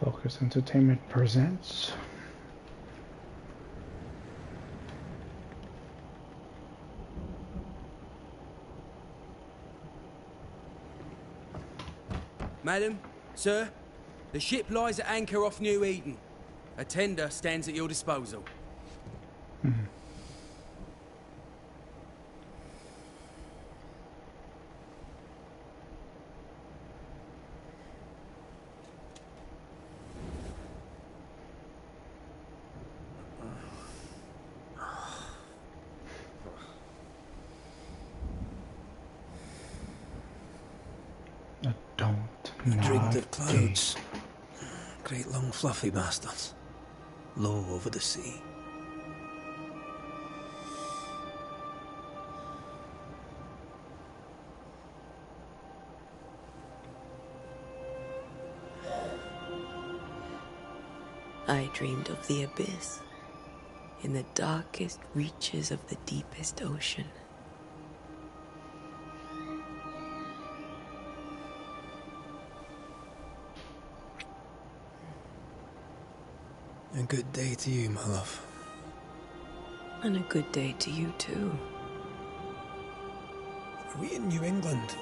Focus Entertainment presents. Madam, sir, the ship lies at anchor off New Eden. A tender stands at your disposal. I dreamed of clouds. Great long fluffy bastards. Low over the sea. I dreamed of the abyss, in the darkest reaches of the deepest ocean. A good day to you, my love. And a good day to you, too. Are we in New England?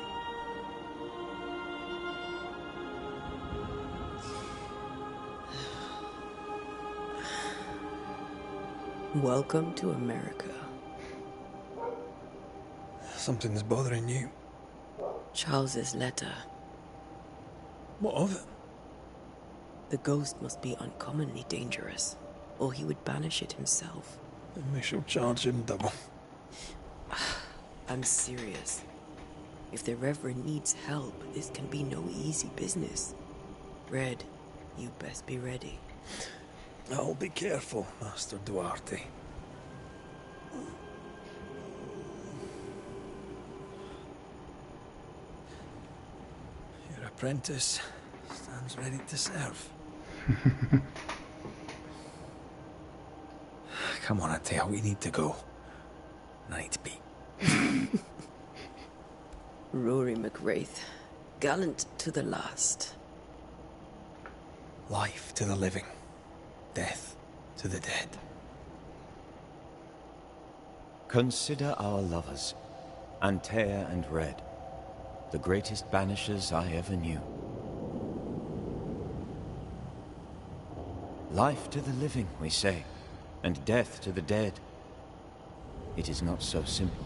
Welcome to America. Something's bothering you. Charles's letter. What of it? The ghost must be uncommonly dangerous, or he would banish it himself. Then we shall charge him double. I'm serious. If the Reverend needs help, this can be no easy business. Red, you best be ready. I'll be careful, Master Duarte. Your apprentice stands ready to serve. Come on, Atteo, we need to go. Night beat. Rory McWraith, gallant to the last. Life to the living, death to the dead. Consider our lovers, Antea and Red, the greatest banishers I ever knew. Life to the living, we say, and death to the dead. It is not so simple.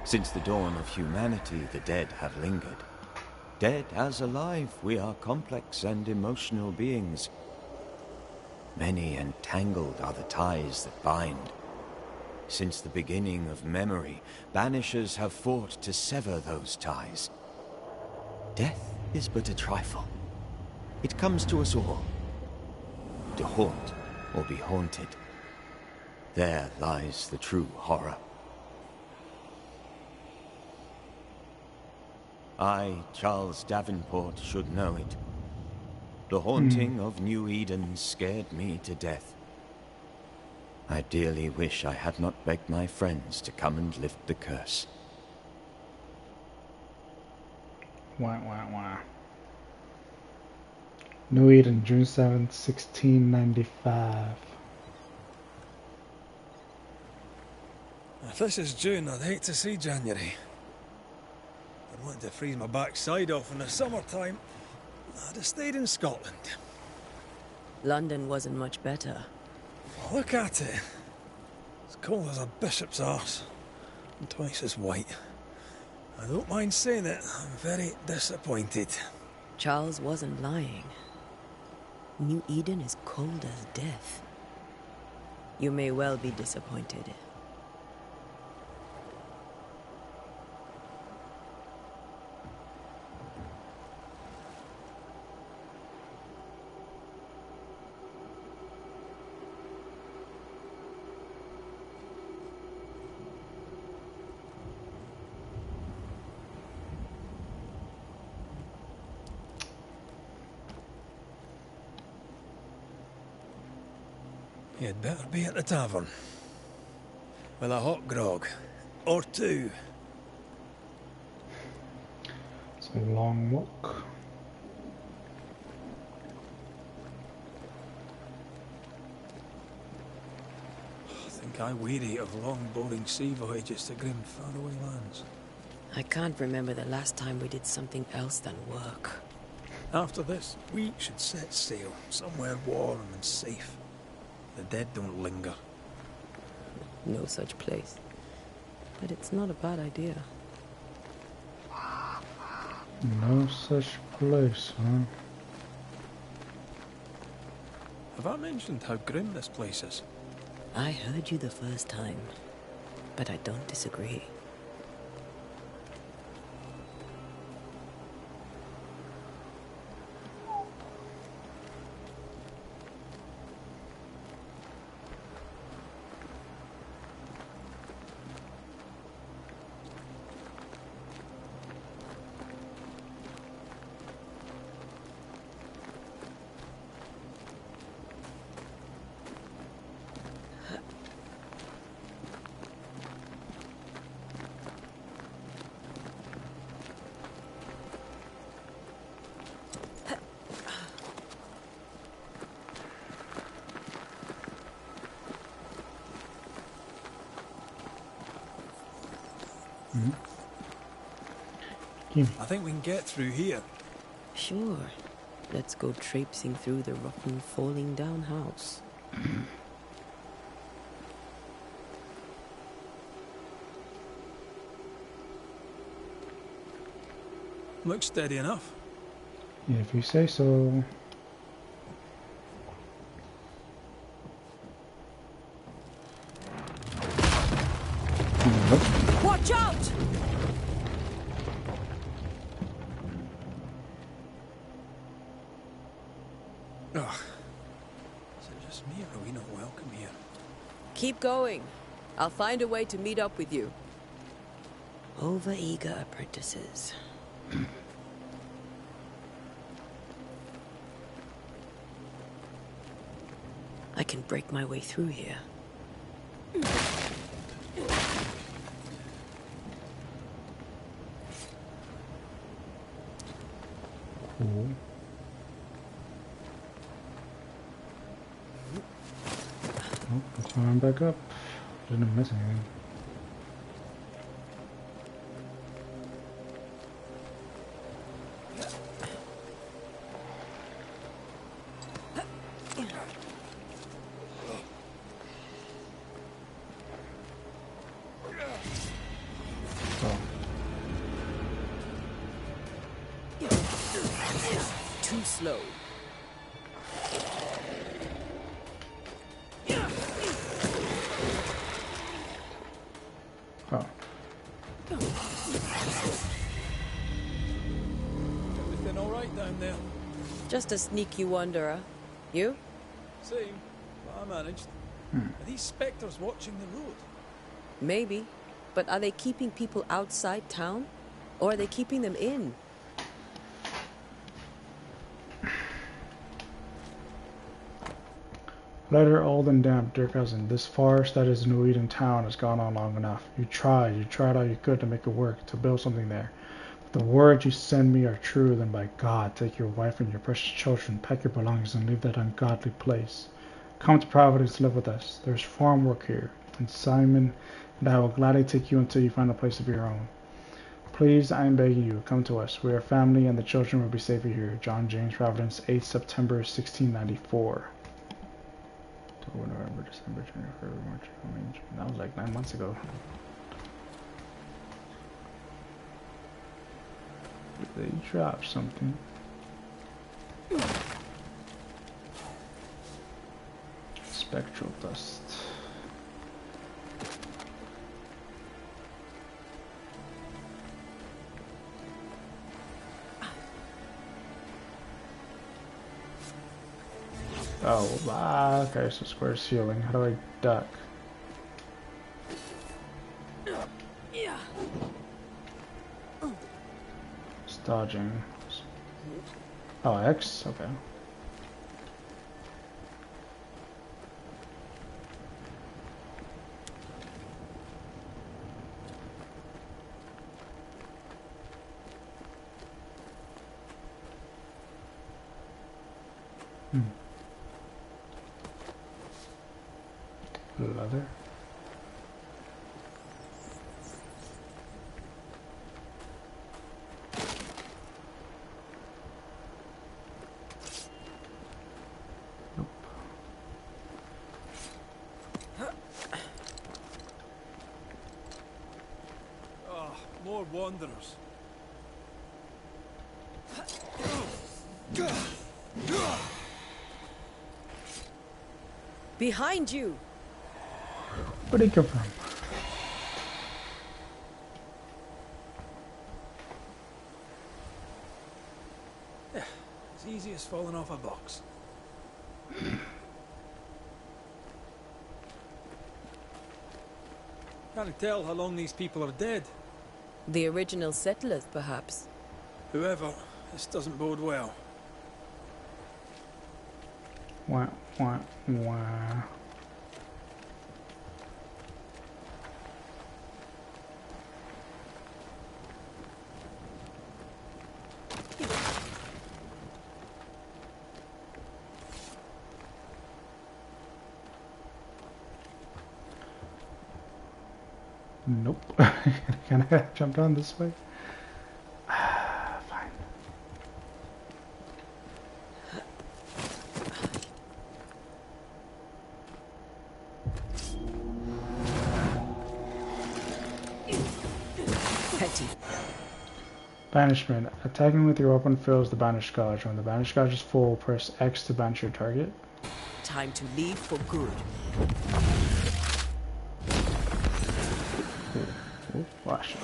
Since the dawn of humanity, the dead have lingered. Dead as alive, we are complex and emotional beings. Many and tangled are the ties that bind. Since the beginning of memory, banishers have fought to sever those ties. Death is but a trifle. It comes to us all. To haunt or be haunted. There lies the true horror. I, Charles Davenport, should know it. The haunting of New Eden scared me to death. I dearly wish I had not begged my friends to come and lift the curse. Wah. New Eden, June 7th, 1695. If this is June, I'd hate to see January. I'd want to freeze my backside off in the summertime. I'd have stayed in Scotland. London wasn't much better. Look at it. As cold as a bishop's arse. And twice as white. I don't mind saying it, I'm very disappointed. Charles wasn't lying. New Eden is cold as death. You may well be disappointed. You'd better be at the tavern. With a hot grog. Or two. It's a long walk. think I weary of long, boring sea voyages to grim, faraway lands. I can't remember the last time we did something else than work. After this, we should set sail somewhere warm and safe. The dead don't linger. No such place. But it's not a bad idea. No such place, huh? Have I mentioned how grim this place is? I heard you the first time, but I don't disagree. I think we can get through here. Sure. Let's go traipsing through the rotten, falling down house. Looks steady enough. If you say so. Nope. Watch out! Ugh. Is it just me or are we not welcome here? Keep going. I'll find a way to meet up with you. Over-eager apprentices. I can break my way through here. Cool. Oh, let's climb back up. Didn't miss anything. Too slow. Oh. Everything all right down there? Just a sneaky wanderer. You? Same, but I managed. Are these spectres watching the road? Maybe. But are they keeping people outside town? Or are they keeping them in? Letter old and damp, dear cousin. This farce that is New Eden town has gone on long enough. You tried all you could to make it work, to build something there. If the words you send me are true, then by God, take your wife and your precious children, pack your belongings, and leave that ungodly place. Come to Providence to live with us. There's farm work here, and Simon and I will gladly take you until you find a place of your own. Please, I am begging you, come to us. We are family, and the children will be safer here. John James, Providence, 8th September, 1694. October, November, December, January, February, March, April, May, June. That was like 9 months ago. Did they drop something? Spectral dust. Oh, okay, so square ceiling. How do I duck? Yeah. It's dodging. Oh, X? Okay. Leather. more wanderers. Behind you! Where'd he come from? Yeah, as easy as falling off a box. Can't tell how long these people are dead. The original settlers, perhaps. Whoever, this doesn't bode well. Wah, wah, wah. Nope. Can I jump down this way? Fine. Petty. Banishment. Attacking with your weapon fills the banish gauge. When the banish gauge is full, press X to banish your target. Time to leave for good. Ooh, flash.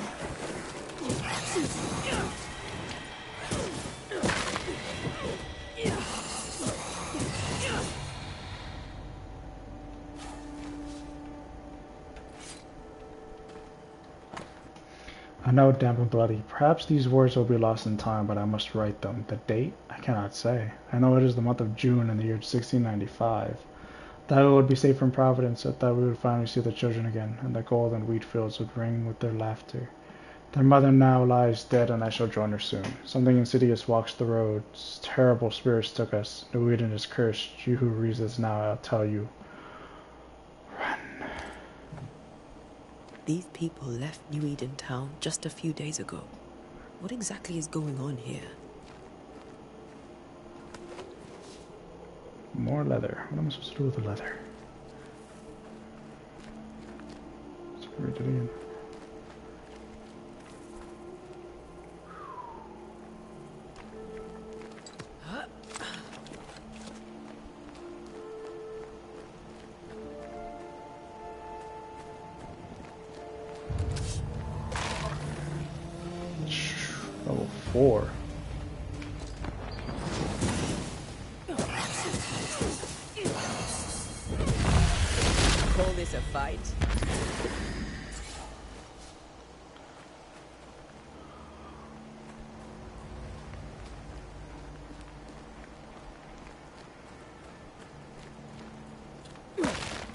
I know, damp and bloody. Perhaps these words will be lost in time, but I must write them. The date? I cannot say. I know it is the month of June in the year 1695. That we would be safe from Providence, that we would finally see the children again, and the golden wheat fields would ring with their laughter. Their mother now lies dead, and I shall join her soon. Something insidious walks the roads. Terrible spirits took us. New Eden is cursed. You who reads this now, I'll tell you. Run. These people left New Eden Town just a few days ago. What exactly is going on here? More leather. What am I supposed to do with the leather? Let's read it again. Level 4. Call this a fight?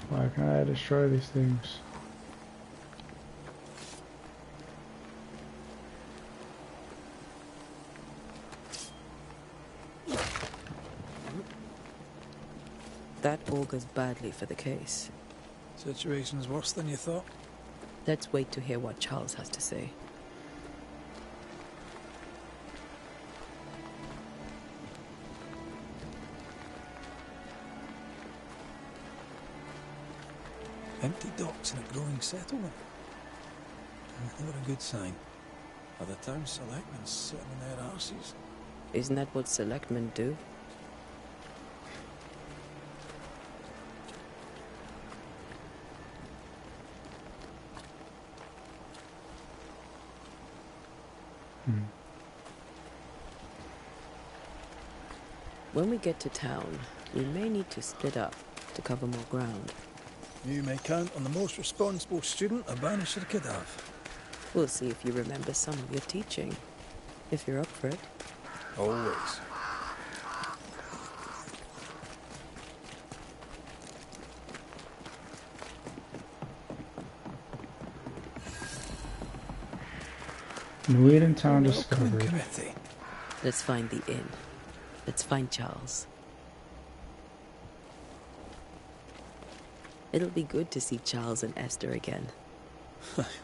Why can't I destroy these things? That augurs badly for the case. Situation's worse than you thought. Let's wait to hear what Charles has to say. Empty docks in a growing settlement. Never a good sign. Are the town selectmen sitting on their arses? Isn't that what selectmen do? When we get to town, we may need to split up to cover more ground. You may count on the most responsible student a Banisher could have. We'll see if you remember some of your teaching, if you're up for it. Always. New Eden Town Welcoming discovered. committee. Let's find the inn. Let's find Charles. It'll be good to see Charles and Esther again.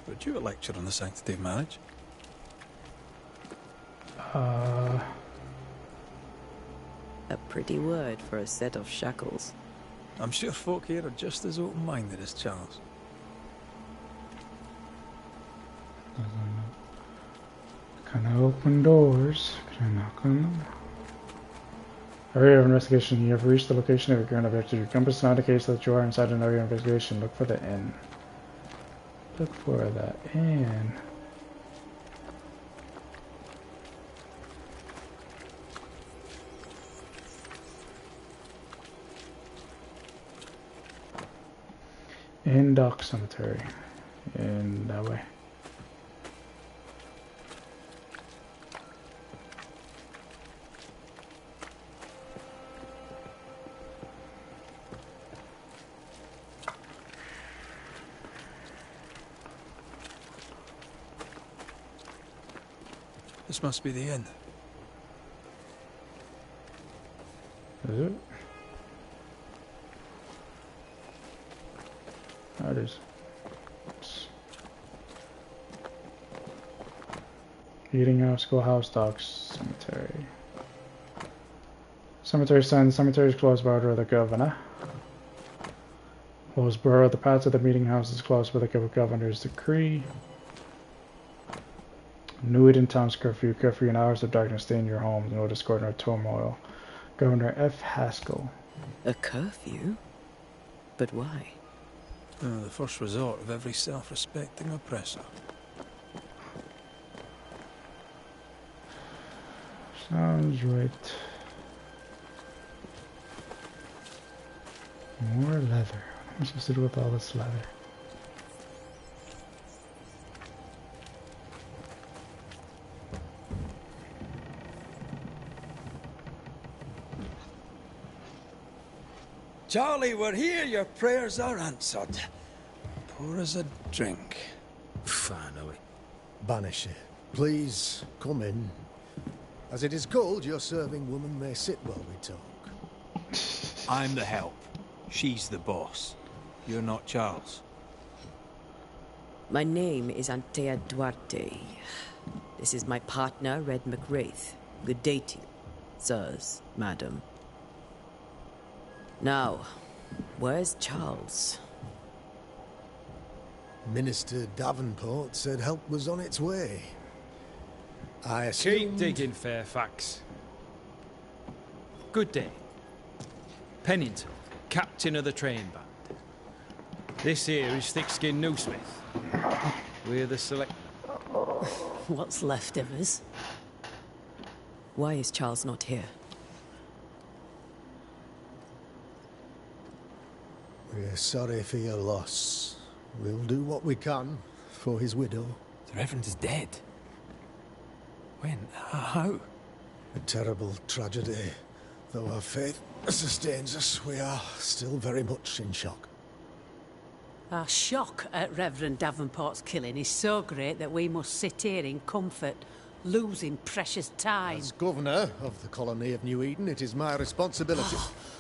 Would you a lecture on the sanctity of marriage? A pretty word for a set of shackles. I'm sure folk here are just as open-minded as Charles. Can I open doors? Can I knock on them? Area of investigation. You have reached the location of your current objective. Your compass now indicates that you are inside an area of investigation. Look for the inn. Look for the inn. In Dock Cemetery. In that way. This must be the inn. Is it? That is. Eating house, schoolhouse, docks, cemetery. Cemetery sign. The cemetery is closed by order of the governor. Hillsborough. The path to the meeting house is closed by the governor's decree. New Eden Town's curfew. Curfew in hours of darkness. Stay in your homes. No discord nor turmoil. Governor F. Haskell. A curfew? But why? The first resort of every self-respecting oppressor. Sounds right. More leather. What am I supposed to do with all this leather? Charlie, we're here. Your prayers are answered. Pour us a drink. Finally. Banisher, please come in. As it is called, your serving woman may sit while we talk. I'm the help. She's the boss. You're not Charles. My name is Antea Duarte. This is my partner, Red McWraith. Good day to you, sirs, madam. Now, where's Charles? Minister Davenport said help was on its way. I Keep assumed... digging, Fairfax. Good day. Pennington, captain of the train band. This here is Thick-Skinned Newsmith. We're the select... What's left of us? Why is Charles not here? We're sorry for your loss. We'll do what we can for his widow. The Reverend is dead. When? How? A terrible tragedy. Though our faith sustains us, we are still very much in shock. Our shock at Reverend Davenport's killing is so great that we must sit here in comfort, losing precious time. As governor of the colony of New Eden, it is my responsibility...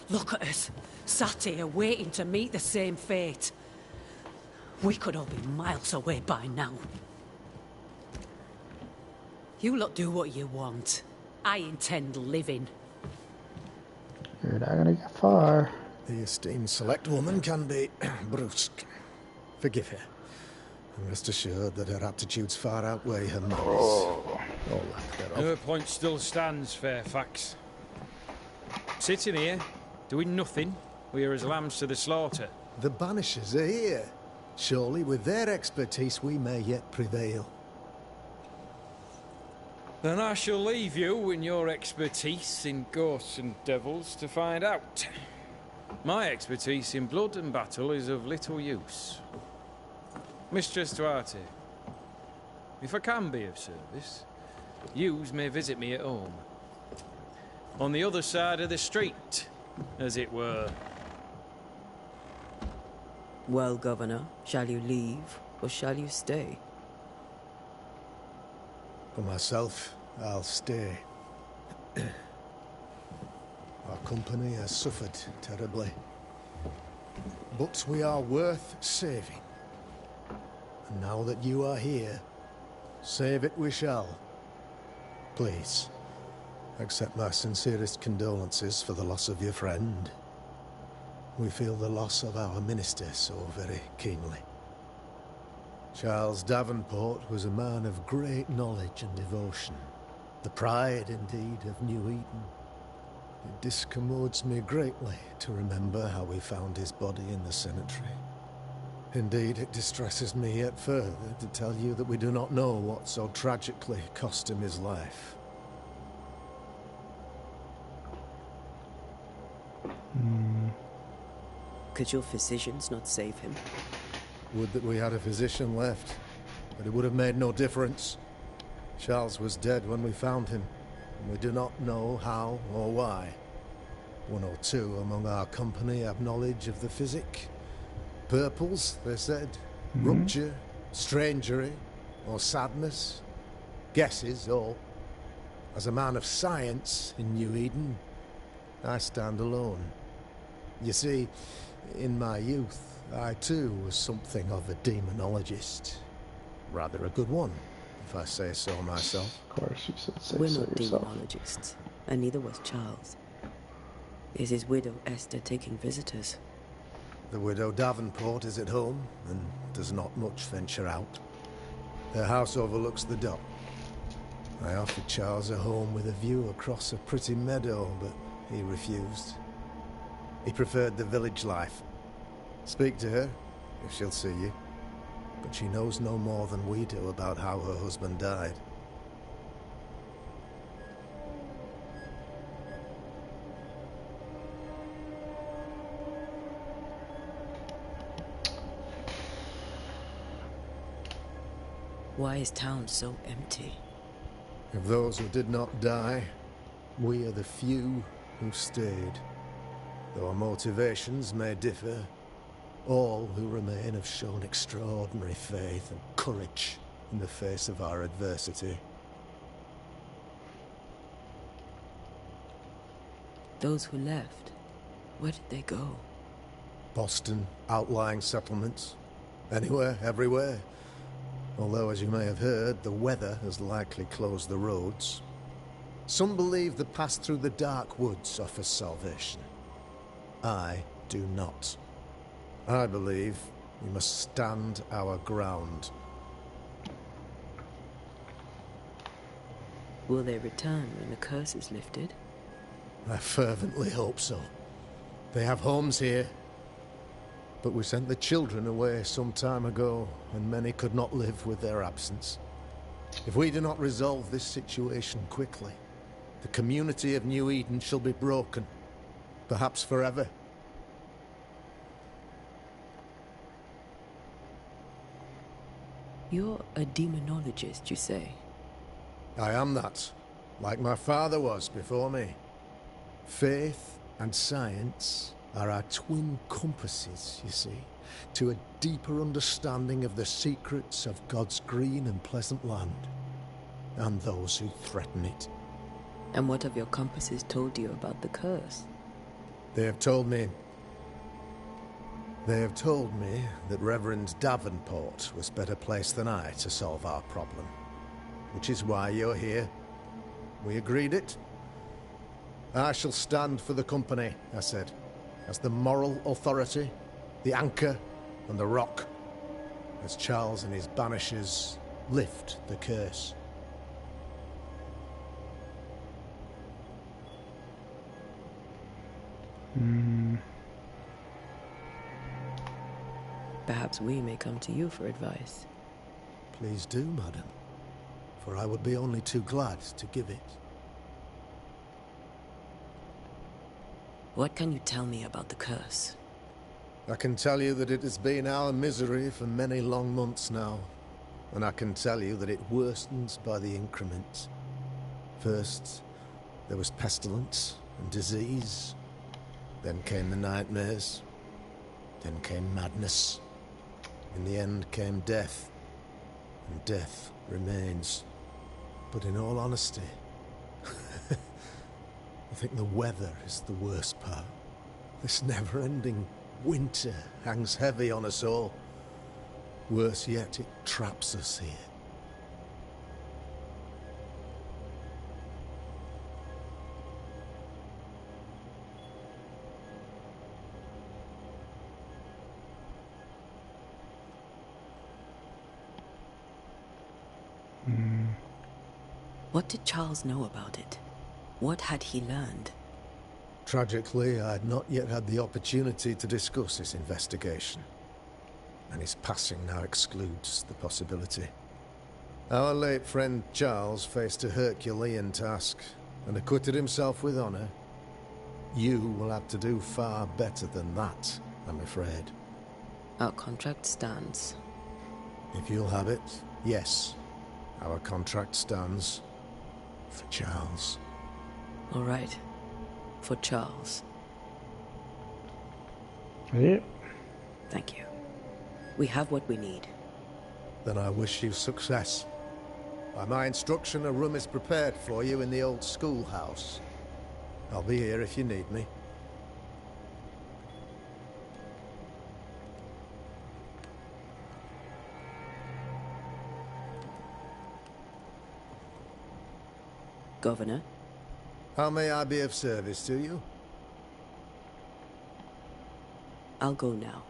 Look at us, sat here waiting to meet the same fate. We could all be miles away by now. You lot do what you want. I intend living. You're not gonna get far. The esteemed select woman can be brusque. Forgive her. And rest assured that her aptitudes far outweigh her manners. All that thereof. Her point still stands, Fairfax. Sitting here, doing nothing, we are as lambs to the slaughter. The Banishers are here. Surely with their expertise we may yet prevail. Then I shall leave you and your expertise in ghosts and devils to find out. My expertise in blood and battle is of little use. Mistress Duarte, if I can be of service, yous may visit me at home. On the other side of the street, as it were. Well, Governor, shall you leave or shall you stay? For myself, I'll stay. Our company has suffered terribly. But we are worth saving. And now that you are here, save it we shall. Please, accept my sincerest condolences for the loss of your friend. We feel the loss of our minister so very keenly. Charles Davenport was a man of great knowledge and devotion. The pride, indeed, of New Eden. It discommodes me greatly to remember how we found his body in the cemetery. Indeed, it distresses me yet further to tell you that we do not know what so tragically cost him his life. Could your physicians not save him? Would that we had a physician left, but it would have made no difference. Charles was dead when we found him, and we do not know how or why. One or two among our company have knowledge of the physic. Purples, they said. Rupture, strangery, or sadness. Guesses, all. As a man of science in New Eden, I stand alone. You see, in my youth, I too was something of a demonologist. Rather a good one, if I say so myself. Of course, you should say We're so not yourself. demonologists, and neither was Charles. Is his widow Esther taking visitors? The widow Davenport is at home, and does not much venture out. Their house overlooks the dock. I offered Charles a home with a view across a pretty meadow, but he refused. He preferred the village life. Speak to her, if she'll see you. But she knows no more than we do about how her husband died. Why is town so empty? Of those who did not die, we are the few who stayed. Though our motivations may differ, all who remain have shown extraordinary faith and courage in the face of our adversity. Those who left, where did they go? Boston, outlying settlements. Anywhere, everywhere. Although, as you may have heard, the weather has likely closed the roads. Some believe the path through the dark woods offers salvation. I do not. I believe we must stand our ground. Will they return when the curse is lifted? I fervently hope so. They have homes here. But we sent the children away some time ago, and many could not live with their absence. If we do not resolve this situation quickly, the community of New Eden shall be broken. Perhaps forever. You're a demonologist, you say? I am that, like my father was before me. Faith and science are our twin compasses, you see, to a deeper understanding of the secrets of God's green and pleasant land, and those who threaten it. And what have your compasses told you about the curse? They have told me that Reverend Davenport was better placed than I to solve our problem. Which is why you're here. We agreed it. I shall stand for the company, I said, as the moral authority, the anchor, and the rock, as Charles and his Banishers lift the curse. Perhaps we may come to you for advice. Please do, madam, for I would be only too glad to give it. What can you tell me about the curse? I can tell you that it has been our misery for many long months now, and I can tell you that it worsens by the increment. First, there was pestilence and disease. Then came the nightmares. Then came madness. In the end came death. And death remains. But in all honesty, I think the weather is the worst part. This never-ending winter hangs heavy on us all. Worse yet, it traps us here. What did Charles know about it? What had he learned? Tragically, I had not yet had the opportunity to discuss this investigation, and his passing now excludes the possibility. Our late friend Charles faced a Herculean task and acquitted himself with honor. You will have to do far better than that, I'm afraid. Our contract stands. If you'll have it, yes. Our contract stands for Charles. All right. For Charles. Yep. Thank you. We have what we need. Then I wish you success. By my instruction, a room is prepared for you in the old schoolhouse. I'll be here if you need me. Governor? How may I be of service to you? I'll go now.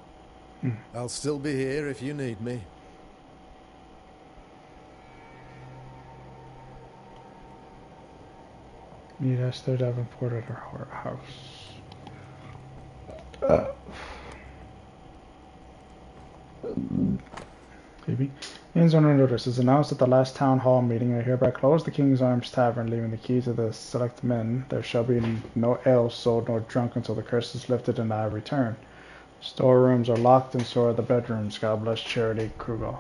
I'll still be here if you need me. Meet Esther Davenport at her house. Maybe. Inns under notice. It's announced at the last town hall meeting. I hereby close the King's Arms Tavern, leaving the key to the select men. There shall be no ale sold nor drunk until the curse is lifted and I return. Storerooms are locked and so are the bedrooms. God bless Charity Krugel.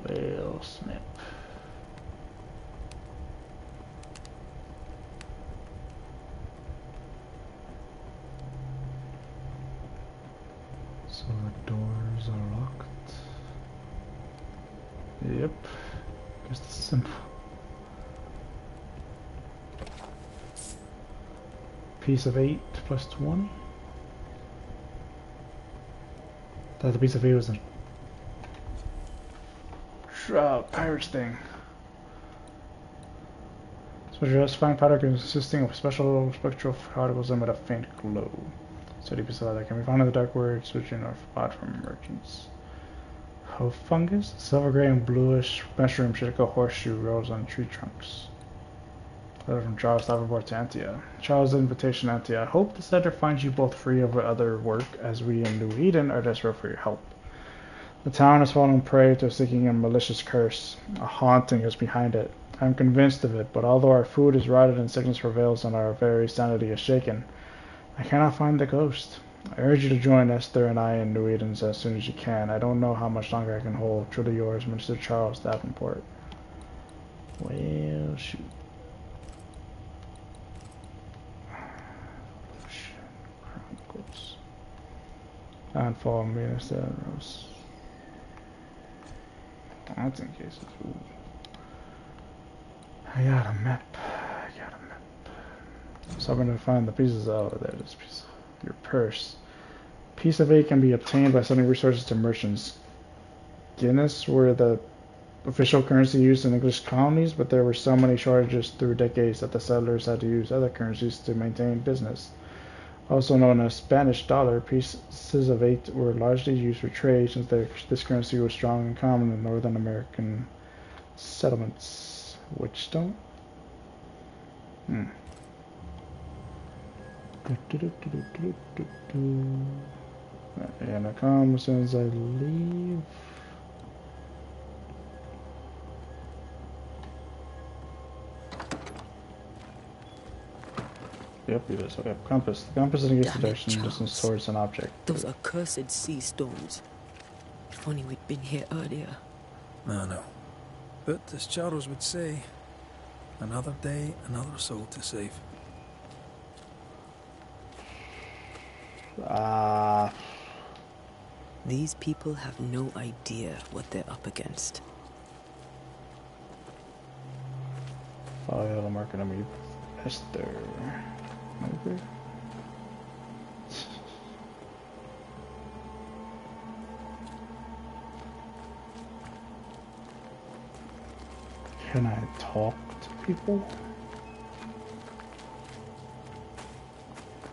Well, snap. So the doors are locked. Yep. Guess this is simple. Piece of 8 plus 20. Thought the piece of 8 was a pirate's thing. Special justifying powder consisting of special spectral particles emit a faint glow. Steady piece of leather can be found in the dark woods, switching or bought from merchants. Hoe fungus, silver gray and bluish mushroom shaped like a horseshoe grows on tree trunks. Letter from Charles Davenport to Antia. Charles' invitation, Antia. I hope this letter finds you both free of other work, as we in New Eden are desperate for your help. The town has fallen prey to a sticking and malicious curse. A haunting is behind it. I am convinced of it, but although our food is rotted and sickness prevails and our very sanity is shaken, I cannot find the ghost. I urge you to join Esther and I in New Eden as soon as you can. I don't know how much longer I can hold. Truly yours, Mr. Charles Davenport. Well, shoot. Chronicles. Landfall, Minister, Rose. Dancing cases. Ooh. I got a map. So I'm going to find the pieces. Oh, there it is. Piece of your purse. Piece of 8 can be obtained by sending resources to merchants. Guinness were the official currency used in English colonies, but there were so many shortages through decades that the settlers had to use other currencies to maintain business. Also known as Spanish dollar, pieces of 8 were largely used for trade since this currency was strong and common in Northern American settlements. Witchstone? And I come as soon as I leave. Yep, it is. Okay, compass. The compass indicates the direction, distance towards an object. Those accursed sea storms. If only we'd been here earlier. I know. But as Charles would say, another day, another soul to save. These people have no idea what they're up against. Follow the little marker to meet Esther. Over. Can I talk to people?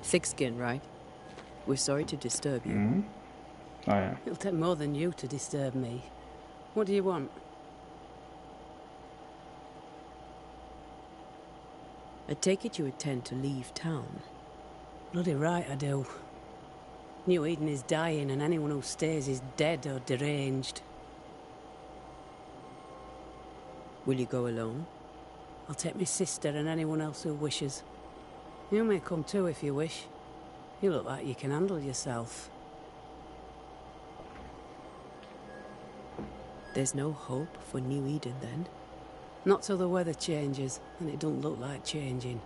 Thick skin, right? We're sorry to disturb you. Mm-hmm. Oh, yeah. It'll take more than you to disturb me. What do you want? I take it you intend to leave town. Bloody right I do. New Eden is dying, and anyone who stays is dead or deranged. Will you go alone? I'll take my sister and anyone else who wishes. You may come too if you wish. You look like you can handle yourself. There's no hope for New Eden then? Not till the weather changes, and it don't look like changing.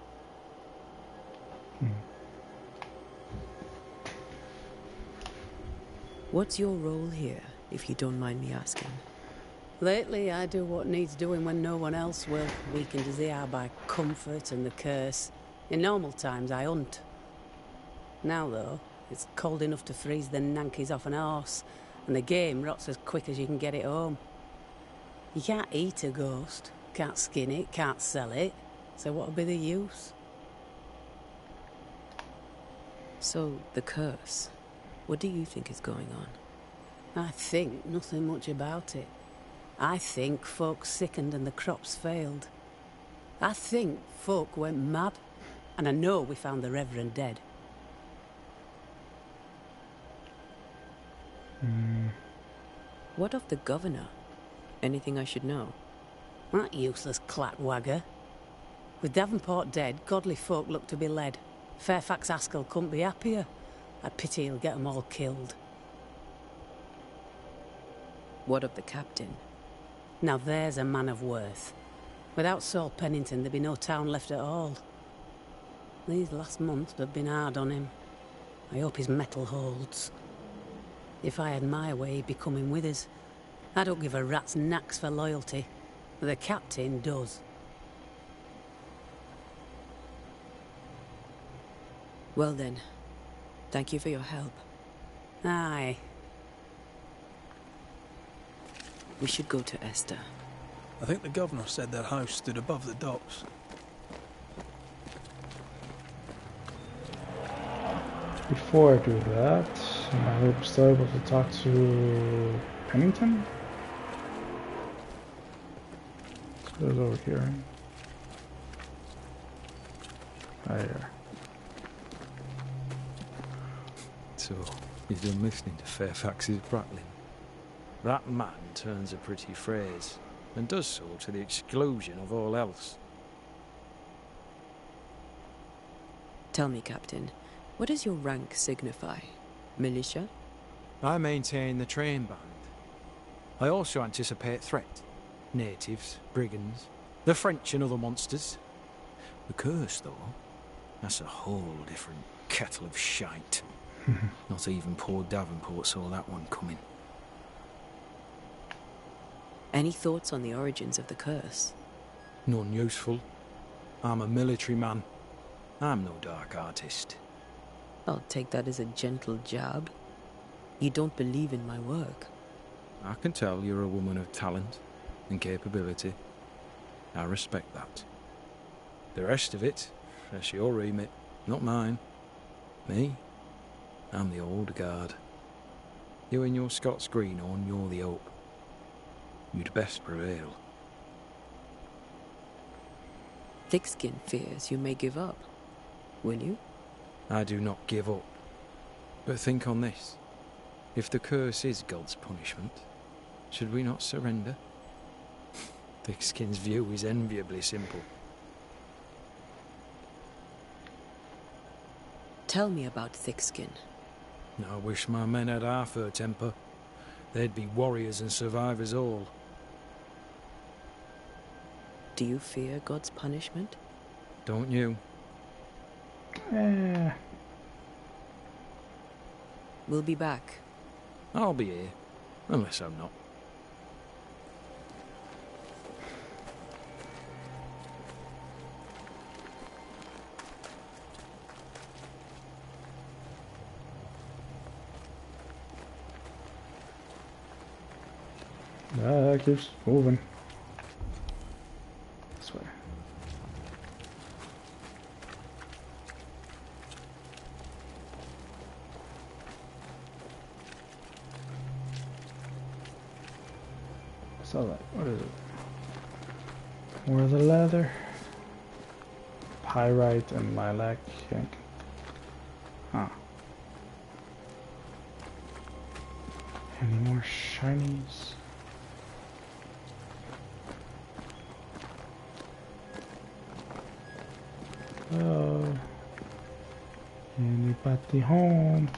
What's your role here, if you don't mind me asking? Lately, I do what needs doing when no one else will, weakened as they are by comfort and the curse. In normal times, I hunt. Now, though, it's cold enough to freeze the nankies off an horse, and the game rots as quick as you can get it home. You can't eat a ghost, can't skin it, can't sell it, so what'll be the use? So, the curse. What do you think is going on? I think nothing much about it. I think folk sickened and the crops failed. I think folk went mad, and I know we found the Reverend dead. What of the governor? Anything I should know? That useless clackwagger. With Davenport dead, godly folk look to be led. Fairfax Askell couldn't be happier. I pity he'll get them all killed. What of the captain? Now there's a man of worth. Without Saul Pennington, there'd be no town left at all. These last months have been hard on him. I hope his mettle holds. If I had my way, he'd be coming with us. I don't give a rat's knacks for loyalty. The captain does. Well then, thank you for your help. Aye. We should go to Esther. I think the governor said their house stood above the docks. Before I do that, I hope I'm still able to talk to Pennington. Who's over here? Ah, yeah. So, you've been listening to Fairfax's prattling. That man turns a pretty phrase, and does so to the exclusion of all else. Tell me, Captain, what does your rank signify? Militia? I maintain the train band. I also anticipate threat. Natives, brigands, the French and other monsters. The curse, though, that's a whole different kettle of shite. Not even poor Davenport saw that one coming. Any thoughts on the origins of the curse? None useful. I'm a military man. I'm no dark artist. I'll take that as a gentle jab. You don't believe in my work. I can tell you're a woman of talent and capability. I respect that. The rest of it, that's your remit, not mine. Me? I'm the old guard. You and your Scots greenhorn, you're the hope. You'd best prevail. Thickskin fears you may give up. Will you? I do not give up. But think on this. If the curse is God's punishment, should we not surrender? Thickskin's view is enviably simple. Tell me about Thickskin. I wish my men had half her temper. They'd be warriors and survivors all. Do you fear God's punishment? Don't you? We'll be back. I'll be here, unless I'm not. That keeps moving. This way. sell that. What is it? More of the leather. Pyrite and lilac ink. Huh. Any more shinies? Oh. Anybody home?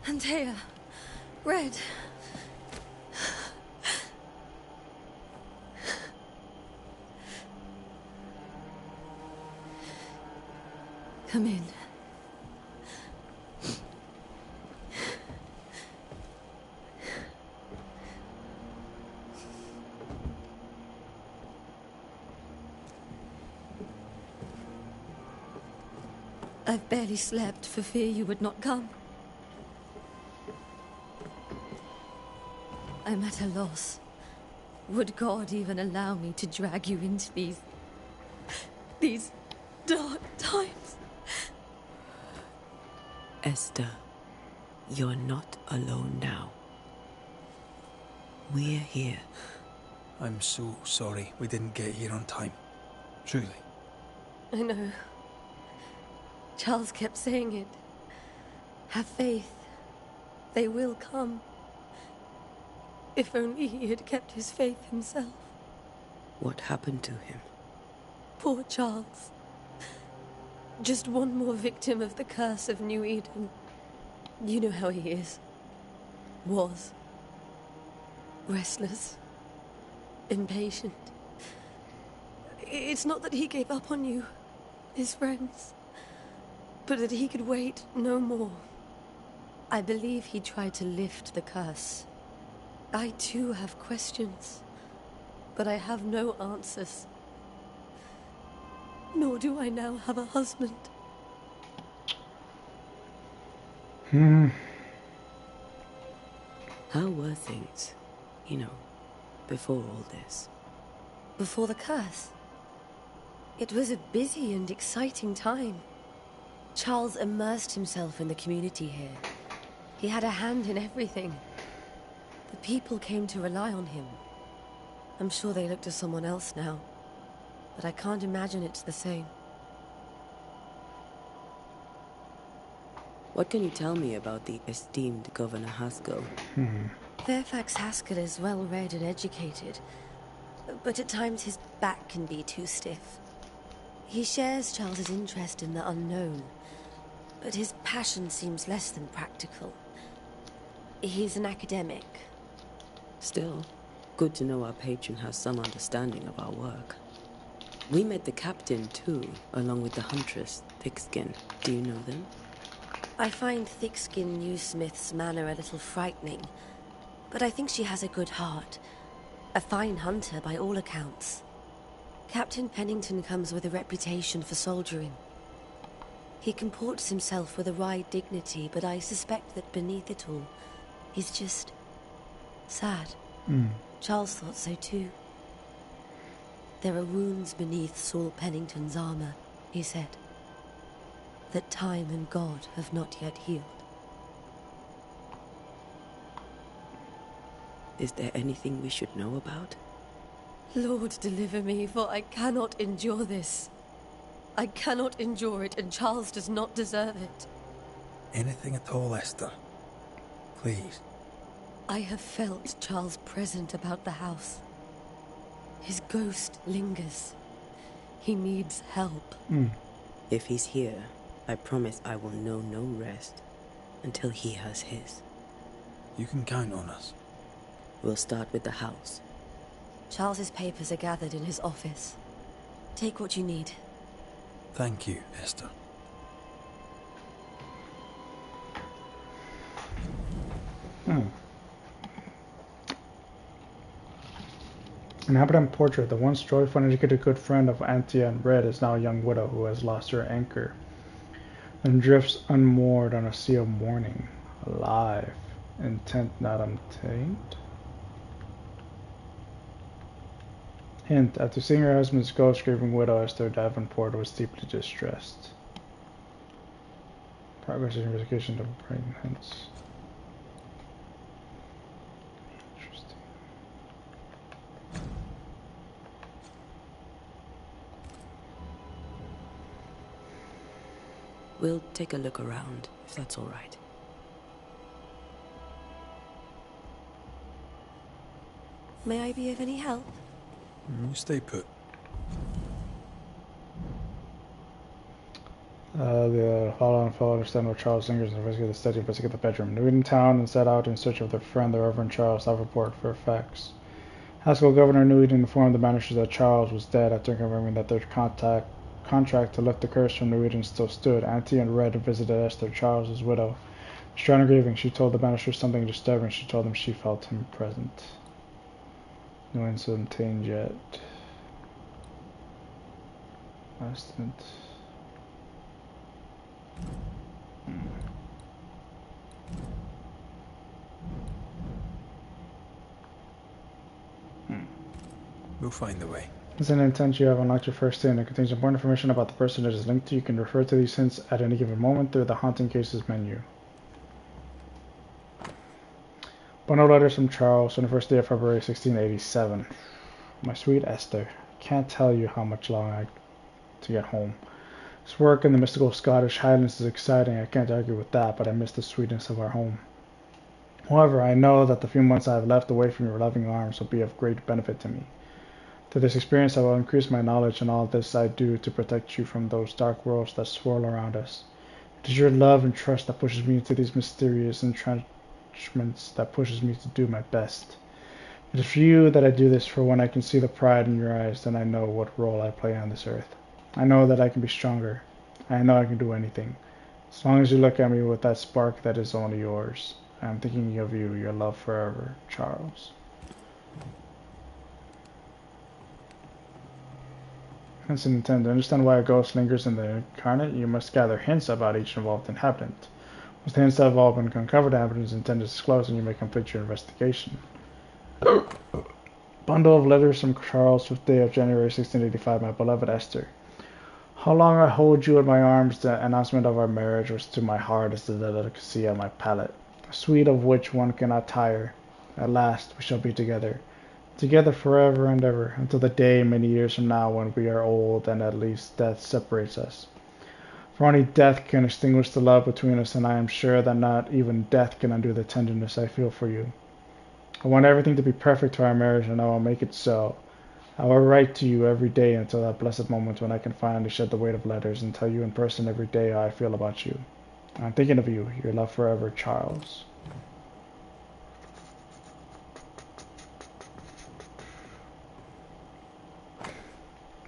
Antea, Red. Come in. I've barely slept for fear you would not come. I'm at a loss. Would God even allow me to drag you into these dark times? Esther, you're not alone now. We're here. I'm so sorry we didn't get here on time. Truly. I know. Charles kept saying it. Have faith. They will come. If only he had kept his faith himself. What happened to him? Poor Charles. Just one more victim of the curse of New Eden. You know how he is. Was. Restless. Impatient. It's not that he gave up on you, his friends, but that he could wait no more. I believe he tried to lift the curse. I too have questions, but I have no answers. Nor do I now have a husband. How were things, before all this? Before the curse? It was a busy and exciting time. Charles immersed himself in the community here. He had a hand in everything. The people came to rely on him. I'm sure they look to someone else now, but I can't imagine it's the same. What can you tell me about the esteemed Governor Haskell? Fairfax Haskell is well read and educated, but at times his back can be too stiff. He shares Charles's interest in the unknown, but his passion seems less than practical. He's an academic. Still, good to know our patron has some understanding of our work. We met the captain too, along with the huntress, Thickskin. Do you know them? I find Thickskin Newsmith's manner a little frightening, but I think she has a good heart. A fine hunter by all accounts. Captain Pennington comes with a reputation for soldiering. He comports himself with a wry dignity, but I suspect that beneath it all, he's just sad. Charles thought so too. There are wounds beneath Saul Pennington's armor, he said, that time and God have not yet healed. Is there anything we should know about? Lord, deliver me, for I cannot endure this. I cannot endure it, and Charles does not deserve it. Anything at all, Esther. Please. I have felt Charles present about the house. His ghost lingers. He needs help. If he's here, I promise I will know no rest until he has his. You can count on us. We'll start with the house. Charles's papers are gathered in his office. Take what you need. Thank you, Esther. Inhabitant portrait. The once joyful and educated good friend of Antea and Red is now a young widow who has lost her anchor and drifts unmoored on a sea of mourning, alive, intent not untamed. Hint, after seeing her husband's ghost, grieving widow Esther Davenport was deeply distressed. Progress in investigation of brain hints. Interesting. We'll take a look around, if that's all right. May I be of any help? Stay put. The following fellow understand what Charles lingers and investigate the bedroom. New Eden Town and set out in search of their friend, the Reverend Charles Davenport, for facts. Haskell Governor New Eden informed the Banishers that Charles was dead after confirming that their contract to lift the curse from New Eden still stood. Auntie and Red visited Esther, Charles's widow. Strong and grieving, she told the Banishers something disturbing. She told them she felt him present. No incident yet. Last hint. We'll find the way. As an intent, you have unlocked your first hint. It contains important information about the person it is linked to. You can refer to these hints at any given moment through the Haunting Cases menu. Bundle letters from Charles on the first day of February 1687. My sweet Esther, I can't tell you how much long I to get home. This work in the mystical Scottish Highlands is exciting, I can't argue with that, but I miss the sweetness of our home. However, I know that the few months I have left away from your loving arms will be of great benefit to me. Through this experience, I will increase my knowledge, and all this I do to protect you from those dark worlds that swirl around us. It is your love and trust that pushes me into these mysterious entrenchments, that pushes me to do my best. It is for you that I do this, for when I can see the pride in your eyes, then I know what role I play on this earth. I know that I can be stronger. I know I can do anything. As long as you look at me with that spark that is only yours. I am thinking of you, your love forever, Charles. Hence an intent. To understand why a ghost lingers in the incarnate, you must gather hints about each involved inhabitant. Once the hints have all been uncovered, inhabitants intend to disclose, and you may complete your investigation. Bundle of letters from Charles, 5th day of January 1685, my beloved Esther. How long I hold you in my arms, the announcement of our marriage was to my heart as the delicacy of my palate, sweet of which one cannot tire. At last we shall be together. Together forever and ever, until the day many years from now when we are old and at least death separates us. For only death can extinguish the love between us, and I am sure that not even death can undo the tenderness I feel for you. I want everything to be perfect to our marriage, and I will make it so. I will write to you every day until that blessed moment when I can finally shed the weight of letters and tell you in person every day how I feel about you. I'm thinking of you, your love forever, Charles.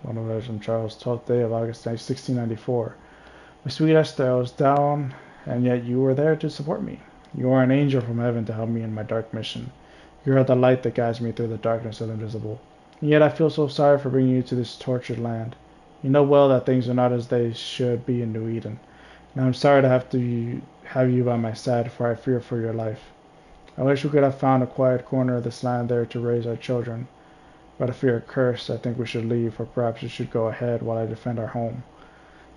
One of those from Charles, 12th day of August 1694. My sweet Esther, I was down, and yet you were there to support me. You are an angel from heaven to help me in my dark mission. You are the light that guides me through the darkness of the invisible. And yet I feel so sorry for bringing you to this tortured land. You know well that things are not as they should be in New Eden. And I'm sorry to have you by my side, for I fear for your life. I wish we could have found a quiet corner of this land there to raise our children. But I fear a curse, I think we should leave, or perhaps you should go ahead while I defend our home.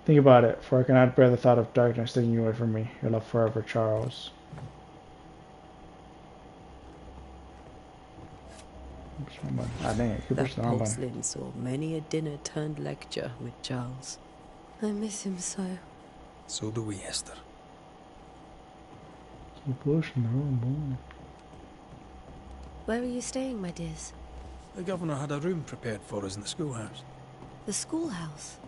Think about it, for I cannot bear the thought of darkness taking you away from me. Your love forever, Charles. That porcelain saw many a dinner turned lecture with Charles. I miss him so. So do we, Esther. Where are you staying, my dears? The governor had a room prepared for us in the schoolhouse. The schoolhouse?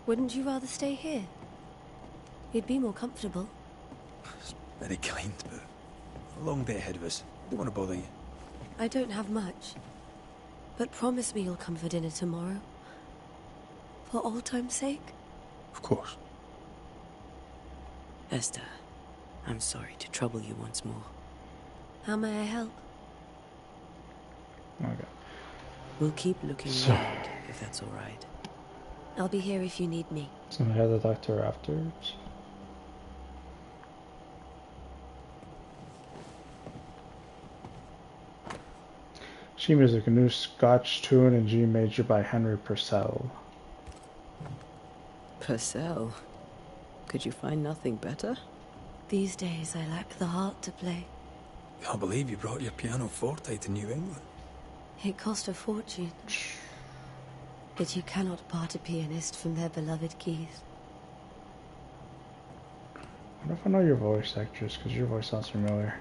Wouldn't you rather stay here? You'd be more comfortable. It's very kind, but a long day ahead of us. I don't want to bother you. I don't have much. But promise me you'll come for dinner tomorrow. For old time's sake? Of course. Esther, I'm sorry to trouble you once more. How may I help? Okay. We'll keep looking around, if that's all right. I'll be here if you need me. So I had the doctor afterwards. Sheet music, a new Scotch tune in G major by Henry Purcell. Purcell? Could you find nothing better? These days, I lack the heart to play. Can't believe you brought your pianoforte to New England. It cost a fortune. But you cannot part a pianist from their beloved keys. I wonder if I know your voice, actress, because your voice sounds familiar.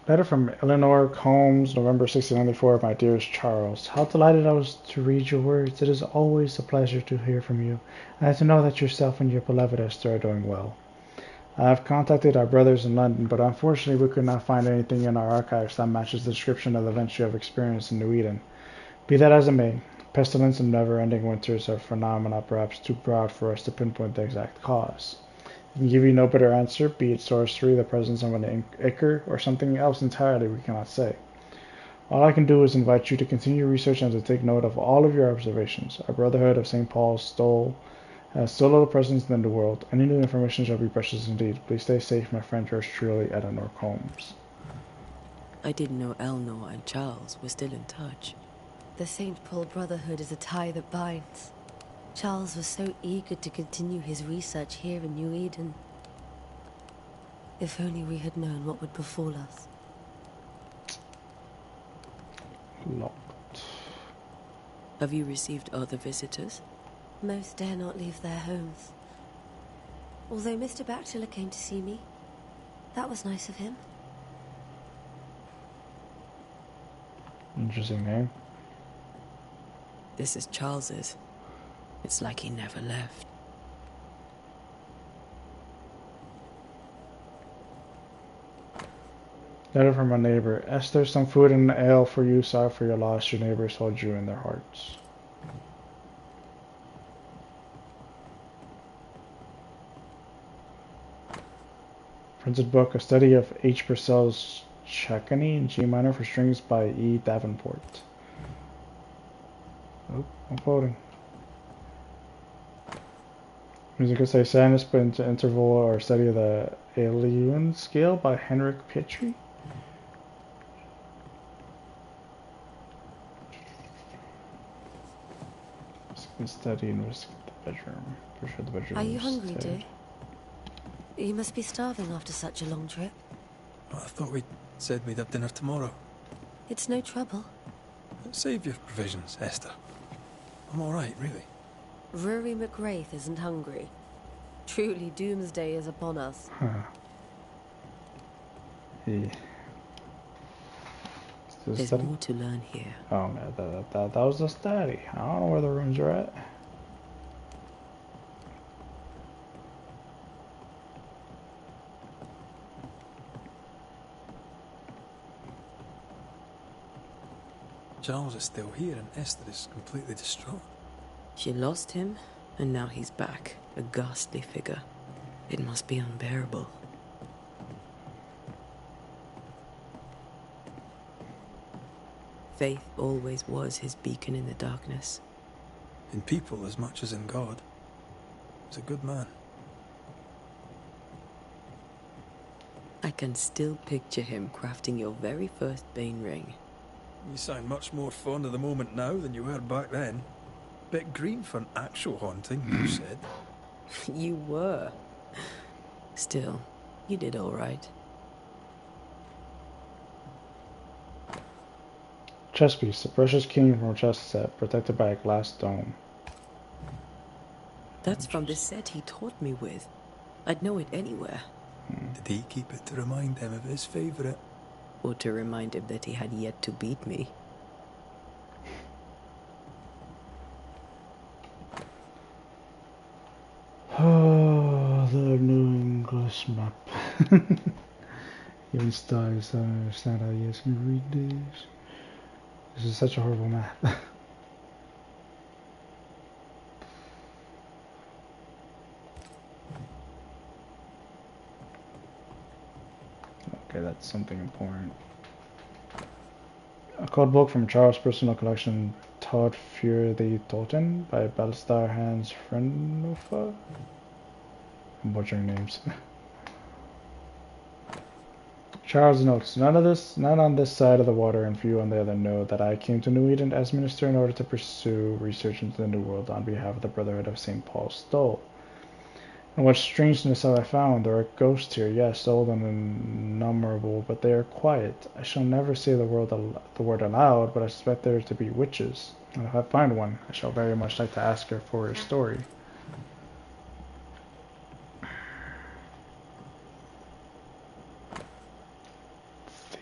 Letter from Eleanor Combs, November 1694, my dearest Charles. How delighted I was to read your words. It is always a pleasure to hear from you, and to know that yourself and your beloved Esther are doing well. I have contacted our brothers in London, but unfortunately we could not find anything in our archives that matches the description of the events you have experienced in New Eden. Be that as it may, pestilence and never-ending winters are phenomena perhaps too broad for us to pinpoint the exact cause. I can give you no better answer, be it sorcery, the presence of an ichor, or something else entirely we cannot say. All I can do is invite you to continue research and to take note of all of your observations. Our Brotherhood of St. Paul's has still little presence in the world. Any new information shall be precious indeed. Please stay safe, my friend, yours truly, Eleanor Combs. I didn't know Eleanor and Charles were still in touch. The St. Paul Brotherhood is a tie that binds. Charles was so eager to continue his research here in New Eden. If only we had known what would befall us. Locked. Have you received other visitors? Most dare not leave their homes. Although Mr. Bachelor came to see me, that was nice of him. Interesting name. This is Charles's. It's like he never left. Letter from a neighbor. Esther, some food and ale for you. Sorry for your loss. Your neighbors hold you in their hearts. Printed book, a study of H. Purcell's Chacony in G minor for strings by E. Davenport. Oh, I'm quoting. Music could say sadness put into interval or study of the Alien scale by Henrik Petri. Study and risk the bedroom. For sure the bedroom. Are you hungry, dear? You must be starving after such a long trip. I thought we said we'd have dinner tomorrow. It's no trouble. Save your provisions, Esther. I'm all right, really. Rory McWraith isn't hungry. Truly, doomsday is upon us. Huh. Yeah. There's study? more to learn here. Oh man, that was the study. I don't know where the rooms are at. Charles is still here and Esther is completely distraught. She lost him, and now he's back, a ghastly figure. It must be unbearable. Faith always was his beacon in the darkness. In people as much as in God. He's a good man. I can still picture him crafting your very first Bane ring. You sound much more fond of the moment now than you were back then. Bit green for an actual haunting, you said. You were. Still, you did all right. Chess piece, a precious king from a chess set, protected by a glass dome. That's from the set he taught me with. I'd know it anywhere. Did he keep it to remind him of his favourite? Or to remind him that he had yet to beat me. Oh, the new English map. Even stars don't understand how you ask me to read this. This is such a horrible map. Okay, that's something important. A code book from Charles' personal collection, Todd für the Toten by Balstar Hans Frenhofer. I'm butchering names. Charles notes, none on this side of the water and few on the other know that I came to New Eden as minister in order to pursue research into the New World on behalf of the Brotherhood of St. Paul's Stole. And what strangeness have I found? There are ghosts here, yes, old and innumerable, but they are quiet. I shall never say the word aloud, but I suspect there to be witches. And if I find one, I shall very much like to ask her for her story.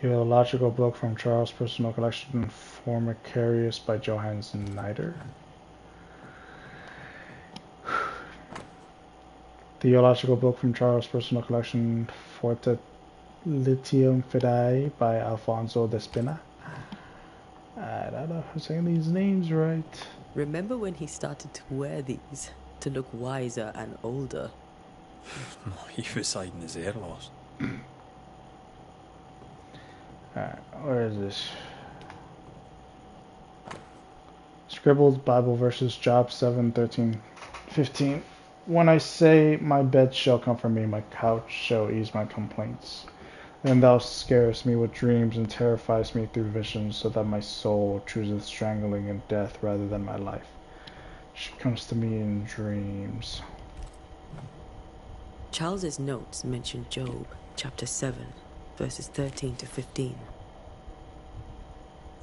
Theological book from Charles' personal collection, Formicarius by Johannes Nider. Theological book from Charles' personal collection, Forte Litium Fidei by Alfonso de Spina. I don't know if I'm saying these names right. Remember when he started to wear these to look wiser and older? He was hiding his hair loss. Alright, where is this? Scribbled Bible verses, Job 7, 13, 15. When I say, my bed shall comfort me, my couch shall ease my complaints. Then thou scarest me with dreams and terrifiest me through visions, so that my soul chooseth strangling and death rather than my life. She comes to me in dreams. Charles's notes mention Job, chapter 7, verses 13 to 15.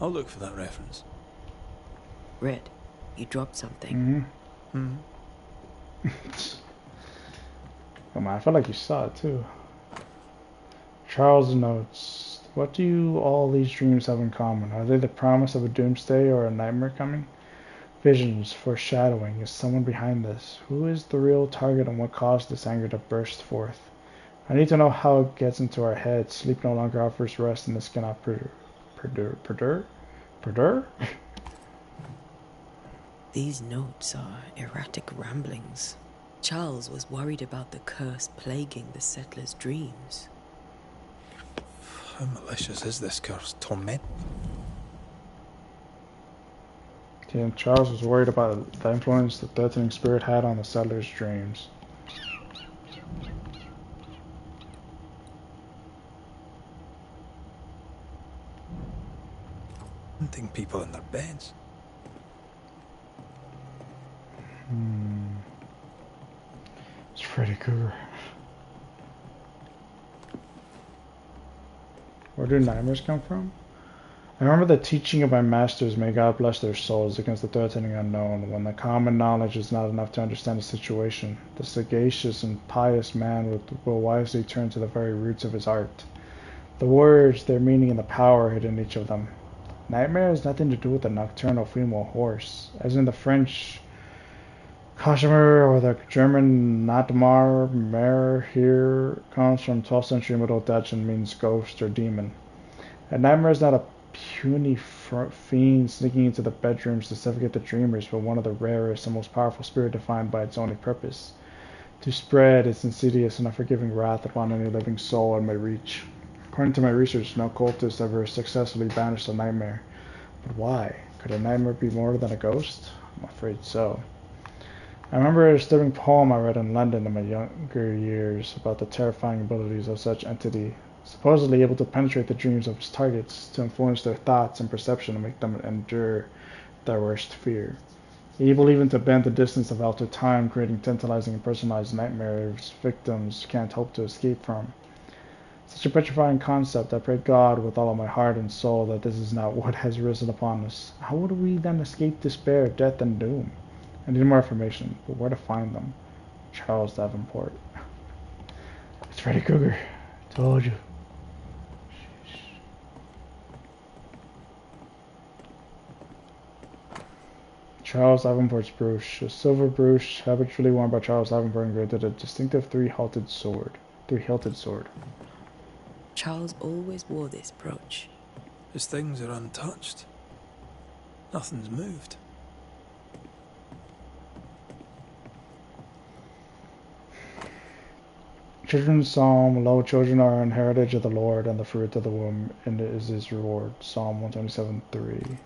I'll look for that reference. Red, you dropped something. Oh man, I felt like you saw it too. Charles notes, what do all these dreams have in common? Are they the promise of a doomsday or a nightmare coming? Visions, foreshadowing, is someone behind this? Who is the real target and what caused this anger to burst forth? I need to know how it gets into our heads. Sleep no longer offers rest and this cannot perdure? These notes are erratic ramblings. Charles was worried about the curse plaguing the settlers' dreams. How malicious is this curse? Torment? And Charles was worried about the influence the threatening spirit had on the settlers' dreams. Hunting people in their beds. It's Freddy Krueger. Where do nightmares come from? I remember the teaching of my masters, may God bless their souls, against the threatening unknown, when the common knowledge is not enough to understand the situation. The sagacious and pious man will wisely turn to the very roots of his art. The words, their meaning, and the power hidden in each of them. Nightmare has nothing to do with the nocturnal female horse, as in the French Kashmir or the German Natmar. Mare here comes from 12th century Middle Dutch and means ghost or demon. A nightmare is not a puny fiend sneaking into the bedrooms to suffocate the dreamers, but one of the rarest and most powerful spirits defined by its only purpose, to spread its insidious and unforgiving wrath upon any living soul it may reach. According to my research, no cultist ever successfully banished a nightmare. But why? Could a nightmare be more than a ghost? I'm afraid so. I remember a disturbing poem I read in London in my younger years about the terrifying abilities of such entity, supposedly able to penetrate the dreams of its targets, to influence their thoughts and perception and make them endure their worst fear. Able even to bend the distance of outer time, creating tantalizing and personalized nightmares victims can't hope to escape from. Such a petrifying concept, I pray God with all of my heart and soul that this is not what has risen upon us. How would we then escape despair, death, and doom? I need more information, but where to find them? Charles Davenport. It's Freddy Krueger. Told you. Charles Davenport's brooch. A silver brooch habitually worn by Charles Davenport engraved a distinctive three-hilted sword. Charles always wore this brooch. His things are untouched. Nothing's moved. Children's Psalm, lo, children are an heritage of the Lord, and the fruit of the womb and is his reward. Psalm 127:3.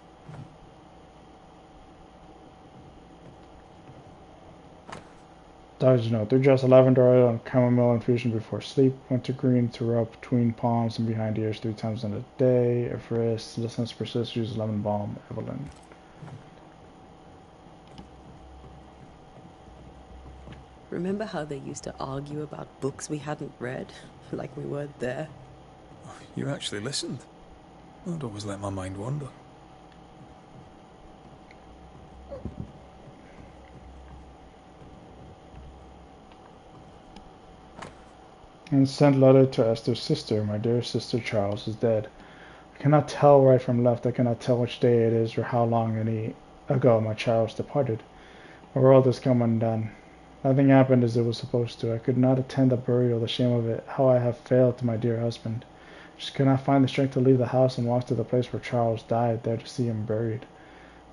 Doctor's note. 3 drops of lavender oil and chamomile infusion before sleep. Wintergreen to rub between palms and behind ears 3 times in a day. If restlessness persists, use lemon balm. Evelyn. Remember how they used to argue about books we hadn't read? Like we weren't there? You actually listened. I'd always let my mind wander. And sent letter to Esther's sister. My dear sister Charles is dead. I cannot tell right from left. I cannot tell which day it is or how long any ago my child was departed. My world has come undone. Nothing happened as it was supposed to. I could not attend the burial, the shame of it, how I have failed to my dear husband. I just could not find the strength to leave the house and walk to the place where Charles died, there to see him buried.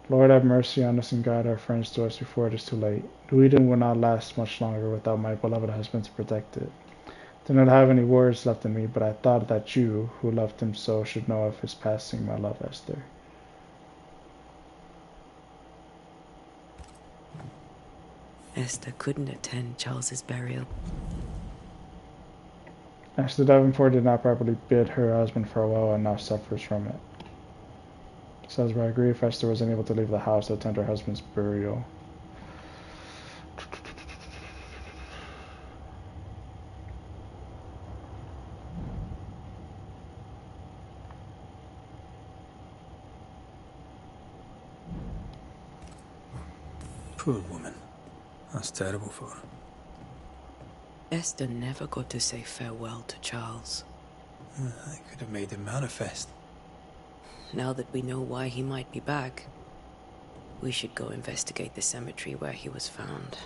Lord, have mercy on us and guide our friends to us before it is too late. New Eden will not last much longer without my beloved husband to protect it. Did not have any words left in me, but I thought that you, who loved him so, should know of his passing. My love, Esther. Esther couldn't attend Charles's burial. Esther Davenport did not properly bid her husband farewell and now suffers from it. Says by grief, Esther was unable to leave the house to attend her husband's burial. Poor woman. That's terrible for her. Esther never got to say farewell to Charles. I could have made him manifest. Now that we know why he might be back, we should go investigate the cemetery where he was found.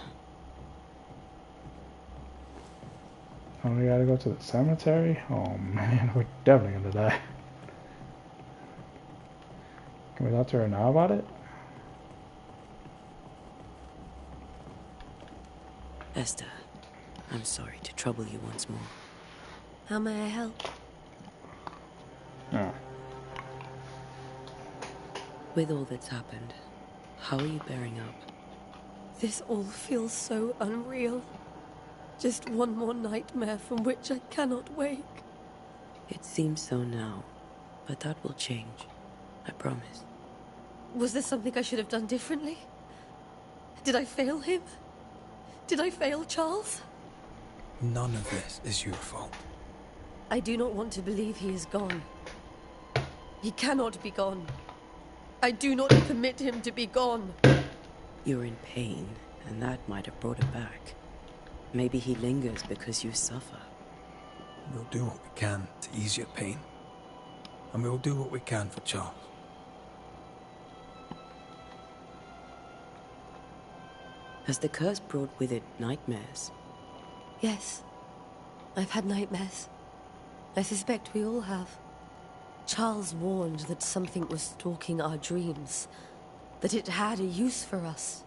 Oh, we gotta go to the cemetery? Oh man, we're definitely gonna die. Can we talk to her now about it? Esther, I'm sorry to trouble you once more. How may I help? Oh. With all that's happened, how are you bearing up? This all feels so unreal. Just one more nightmare from which I cannot wake. It seems so now, but that will change. I promise. Was there something I should have done differently? Did I fail him? Did I fail Charles? None of this is your fault. I do not want to believe he is gone. He cannot be gone. I do not permit him to be gone. You're in pain, and that might have brought him back. Maybe he lingers because you suffer. We'll do what we can to ease your pain. And we'll do what we can for Charles. Has the curse brought with it nightmares? Yes. I've had nightmares. I suspect we all have. Charles warned that something was stalking our dreams. That it had a use for us.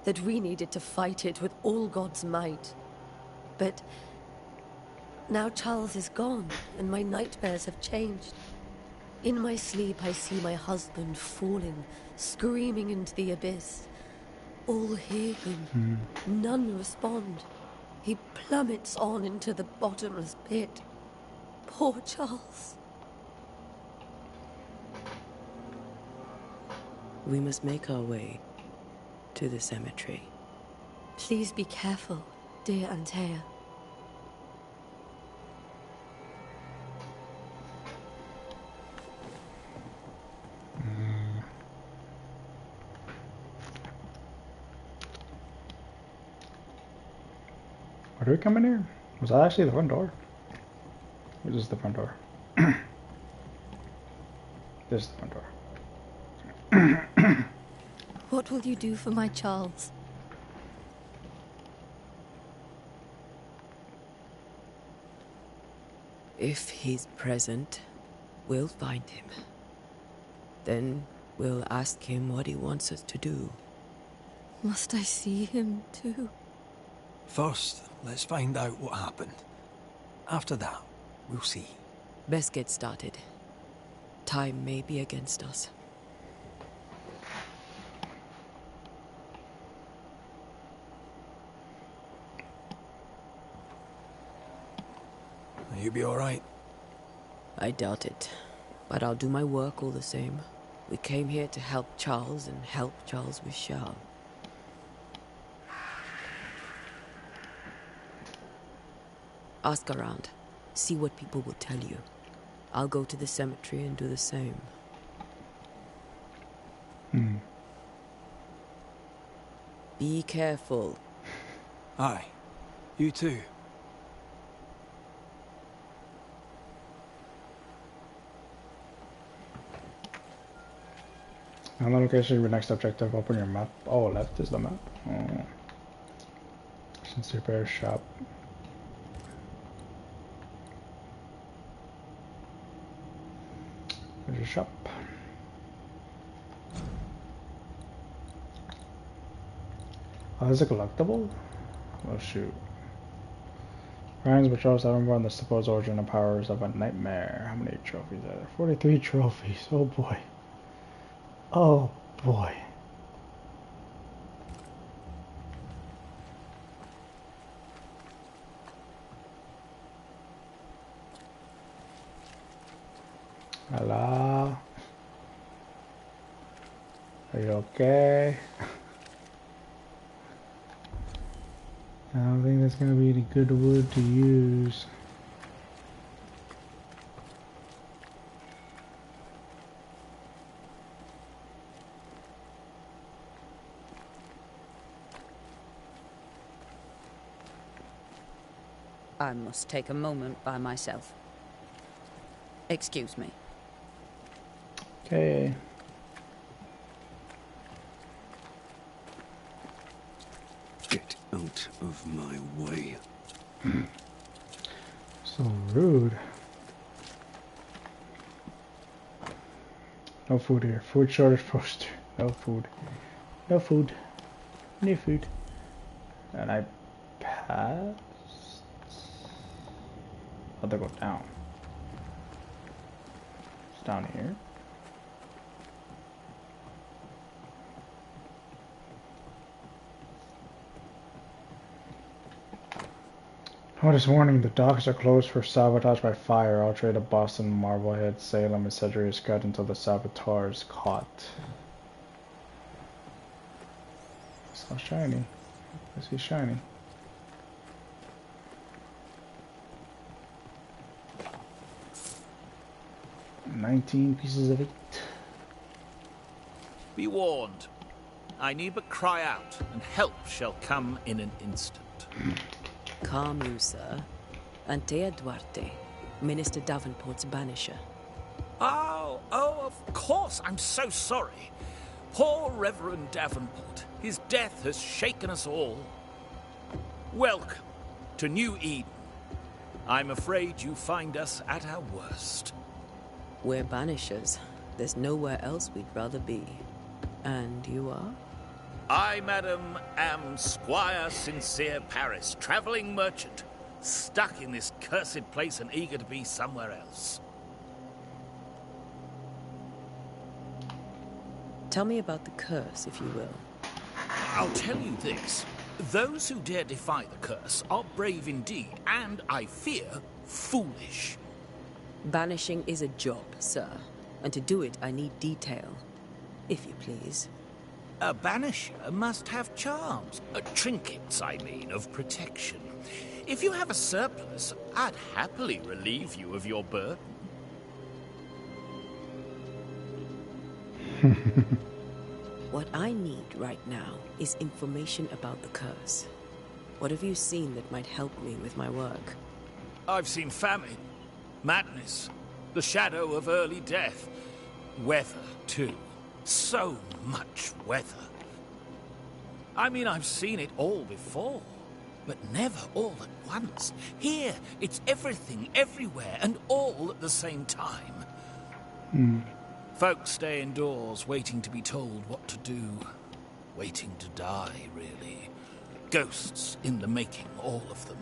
That we needed to fight it with all God's might. But now Charles is gone, and my nightmares have changed. In my sleep, I see my husband falling, screaming into the abyss. All hear him. None respond. He plummets on into the bottomless pit. Poor Charles. We must make our way to the cemetery. Please be careful, dear Antea. Where do we come in here? Was that actually the front door? Or is this the front door? This is the front door. What will you do for my Charles? If he's present, we'll find him. Then we'll ask him what he wants us to do. Must I see him too? First, let's find out what happened. After that, we'll see. Best get started. Time may be against us. You be alright? I doubt it. But I'll do my work all the same. We came here to help Charles, and help Charles we shall. Ask around. See what people will tell you. I'll go to the cemetery and do the same. Be careful. Aye. You too. On the location of your next objective, open your map. Oh, left is the map. Oh. Since repair shop. There's your shop. Oh, is it collectible? Oh shoot. Ryan's patrols have born the supposed origin and powers of a nightmare. How many trophies are there? 43 trophies. Oh boy. Oh boy. Hello? Are you okay? I don't think that's gonna be any good wood to use. I must take a moment by myself. Excuse me. Okay. Get out of my way. So rude. No food here. Food shortage poster. No food. No food. No food. And I passed. How'd they go down? It's down here. Notice warning, the docks are closed for sabotage by fire. All trade of Boston, Marblehead, Salem, etc. is cut until the saboteur is caught. It's not shiny. I see shiny. $19 pieces of it. Be warned. I need but cry out, and help shall come in an instant. Calm you, sir. Antea Duarte, Minister Davenport's banisher. Oh, of course. I'm so sorry. Poor Reverend Davenport. His death has shaken us all. Welcome to New Eden. I'm afraid you find us at our worst. We're banishers. There's nowhere else we'd rather be. And you are? I, madam, am Squire Sincere Paris, travelling merchant, stuck in this cursed place and eager to be somewhere else. Tell me about the curse, if you will. I'll tell you this. Those who dare defy the curse are brave indeed, and, I fear, foolish. Banishing is a job, sir. And to do it, I need detail. If you please. A banisher must have charms. Trinkets, I mean, of protection. If you have a surplus, I'd happily relieve you of your burden. What I need right now is information about the curse. What have you seen that might help me with my work? I've seen famine, madness, the shadow of early death, weather, too. So much weather. I mean, I've seen it all before, but never all at once. Here, it's everything, everywhere, and all at the same time. Folks stay indoors, waiting to be told what to do. Waiting to die, really. Ghosts in the making, all of them.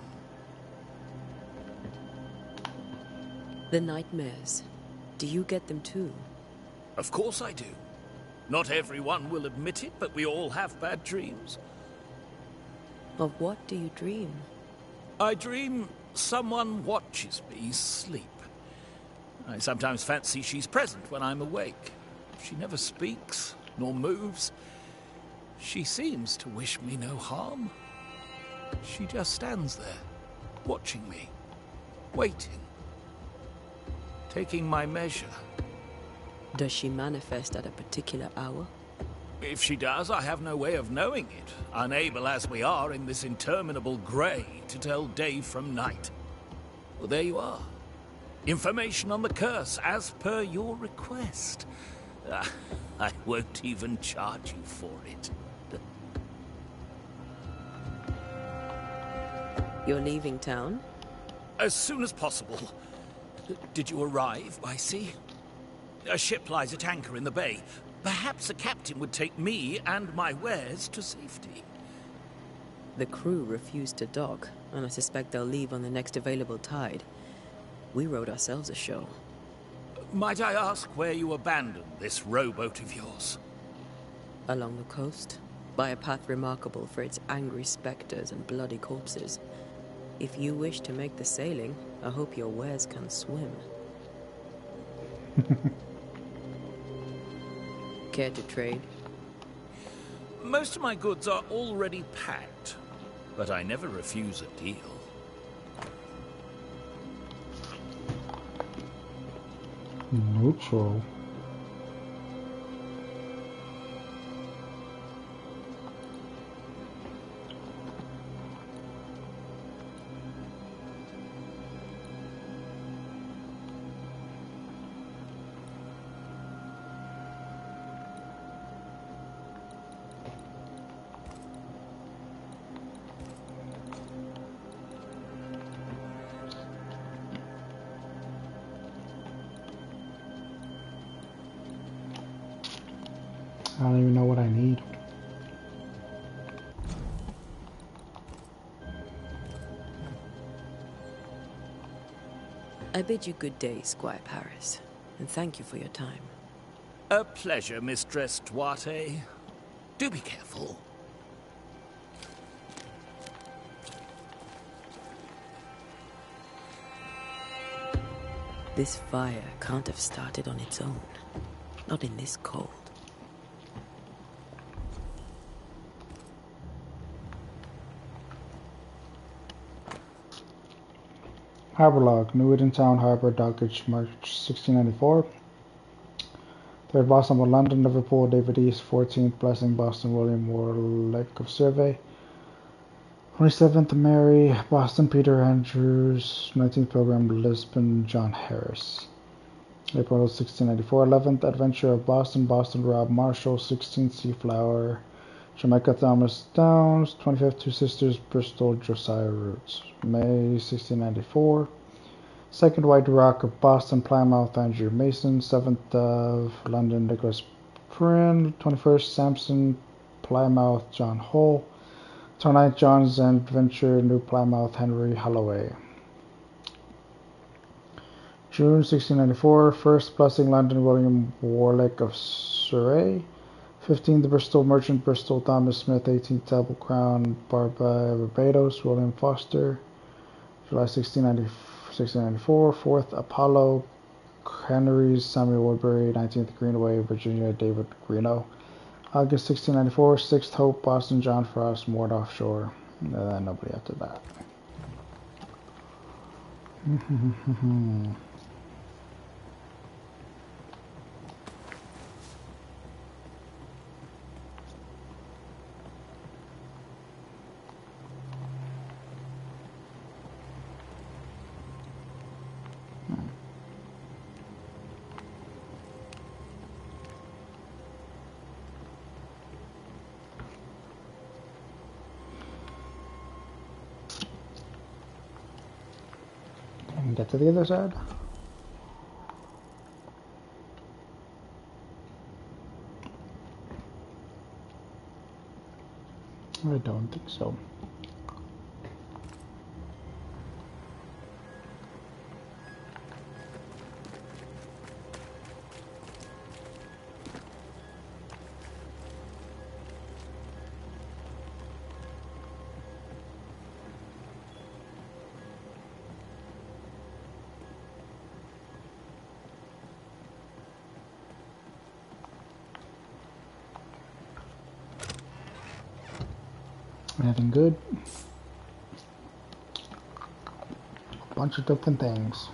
The nightmares. Do you get them too? Of course I do. Not everyone will admit it, but we all have bad dreams. Of what do you dream? I dream Someone watches me sleep. I sometimes fancy she's present when I'm awake. She never speaks, nor moves. She seems to wish me no harm. She just stands there, watching me, waiting, taking my measure. Does she manifest at a particular hour? If she does, I have no way of knowing it, unable as we are in this interminable grey to tell day from night. Well, there you are. Information on the curse, as per your request. I won't even charge you for it. You're leaving town? As soon as possible. Did you arrive by sea? A ship lies at anchor in the bay. Perhaps the captain would take me and my wares to safety. The crew refused to dock, and I suspect they'll leave on the next available tide. We rode ourselves ashore. Might I ask where you abandoned this rowboat of yours? Along the coast, by a path remarkable for its angry specters and bloody corpses. If you wish to make the sailing, I hope your wares can swim. Care to trade? Most of my goods are already packed, but I never refuse a deal. Neutral. I don't even know what I need. I bid you good day, Squire Paris, and thank you for your time. A pleasure, Mistress Duarte. Do be careful. This fire can't have started on its own. Not in this cold. Harbor log, New Eden Town Harbor, Dockage, March 1694. 3rd Boston, London, Liverpool, David East, 14th Blessing, Boston, William Warlick of Survey. 27th Mary, Boston, Peter Andrews, 19th Pilgrim, Lisbon, John Harris. April 1694, 11th Adventure of Boston, Boston, Rob Marshall, 16th Seaflower, Jamaica, Thomas Downs, 25th Two Sisters, Bristol, Josiah Roots. May 1694, 2nd White Rock of Boston, Plymouth, Andrew Mason, 7th of London, Nicholas Prynne, 21st Sampson, Plymouth, John Hull, 29th John's Adventure, New Plymouth, Henry Holloway. June 1694, 1st Blessing, London, William Warlick of Surrey. 15th Bristol Merchant, Bristol, Thomas Smith. 18th Double Crown, Barbados, William Foster. July 1694, 4th Apollo, Henry's, Samuel Woodbury. 19th Greenway, Virginia, David Greenough. August 1694, 6th Hope, Boston, John Frost, moored offshore. Nobody after that. Get to the other side. I don't think so. Anything good? A bunch of different things.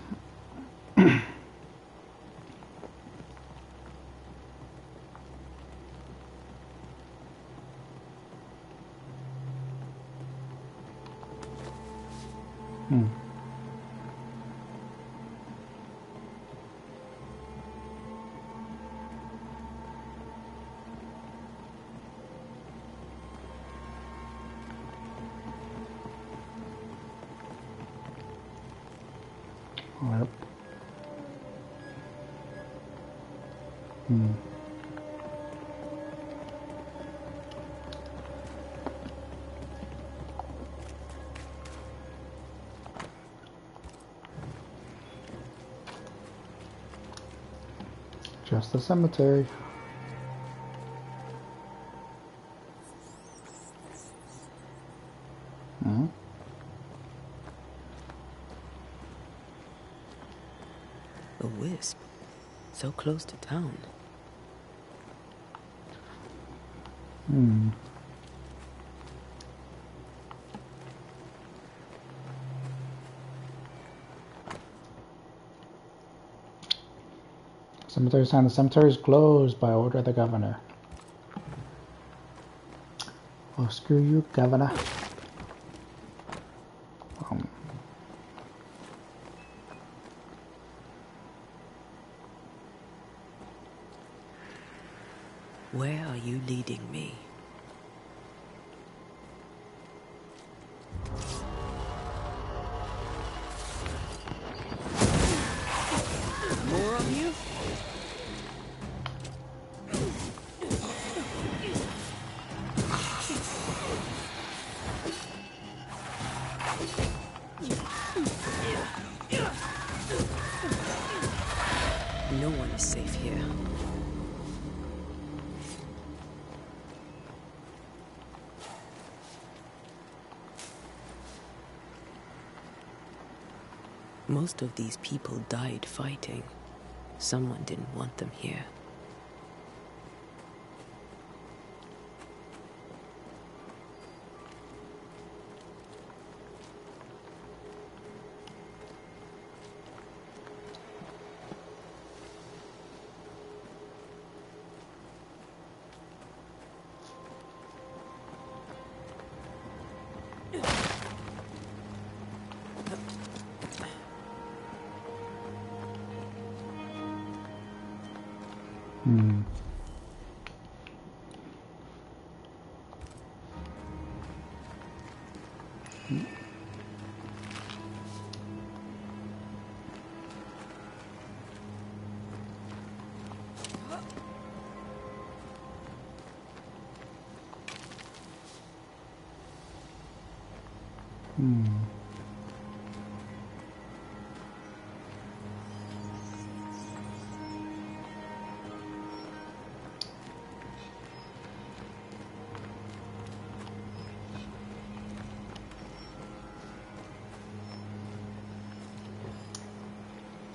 Yep. Just a cemetery. A wisp. So close to town. Cemetery sign. The cemetery is closed by order of the governor. Oh, screw you, governor. Where are you leading me? More of you? No one is safe here. Most of these people died fighting. Someone didn't want them here.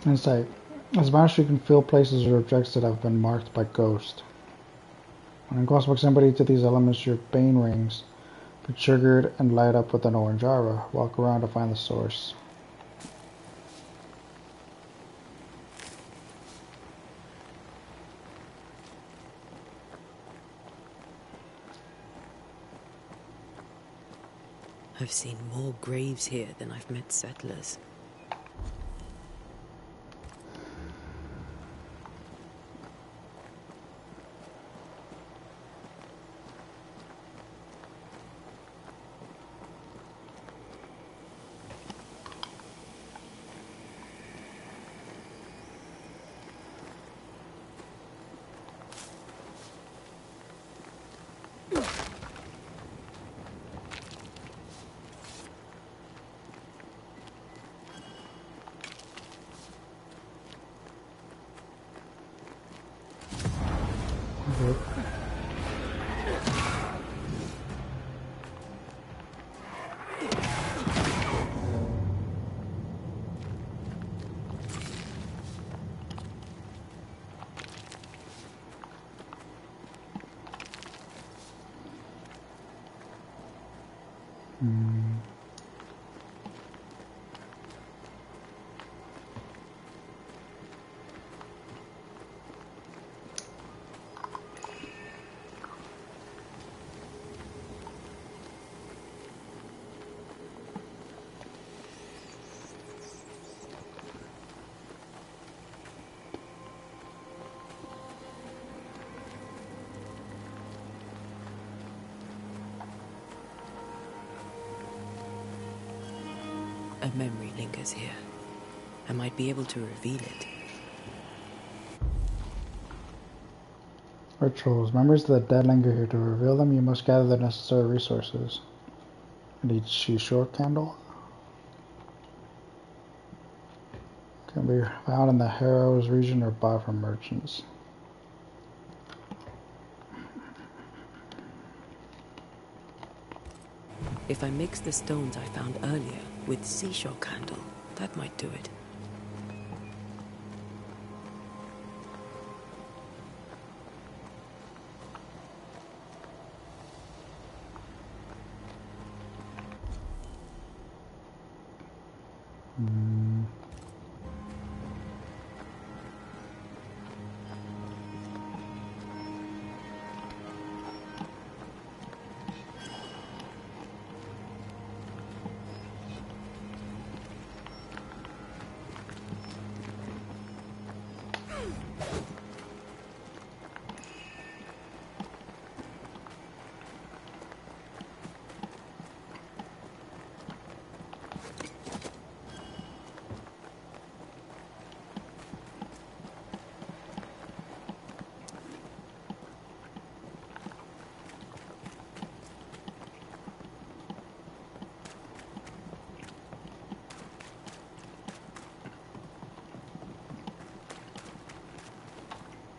Insight. As Banisher, you can feel places or objects that have been marked by ghost. When in close proximity to these elements, your bane rings be triggered and light up with an orange aura. Walk around to find the source. I've seen more graves here than I've met settlers. Hmm. A memory lingers here. I might be able to reveal it. Rituals. Memories of the dead linger here. To reveal them, you must gather the necessary resources. I need seashore candle. Can be found in the Harrows region or bought from merchants. If I mix the stones I found earlier with seashore candle, that might do it.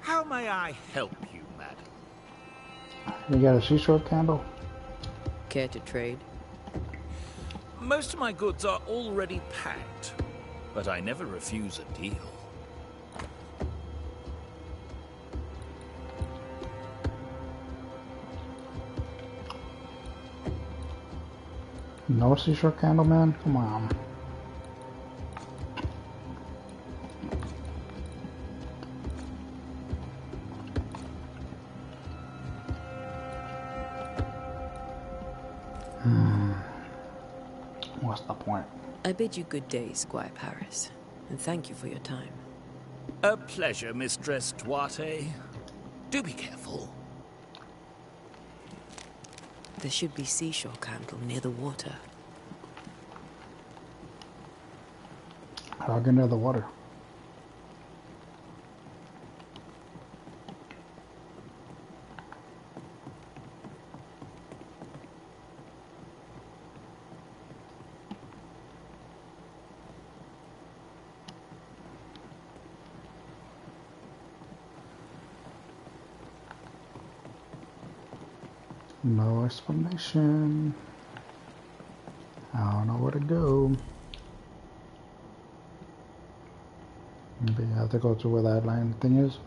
How may I help you, madam? You got a seashore candle? Care to trade? Most of my goods are already packed, but I never refuse a deal. No seashore candle, man? Come on. What's the point? I bid you good day, Squire Paris, and thank you for your time. A pleasure, Mistress Duarte. Do be careful. There should be seashore candle near the water. I'll get near the water. No explanation. I don't know where to go. Maybe I have to go to where that line thing is.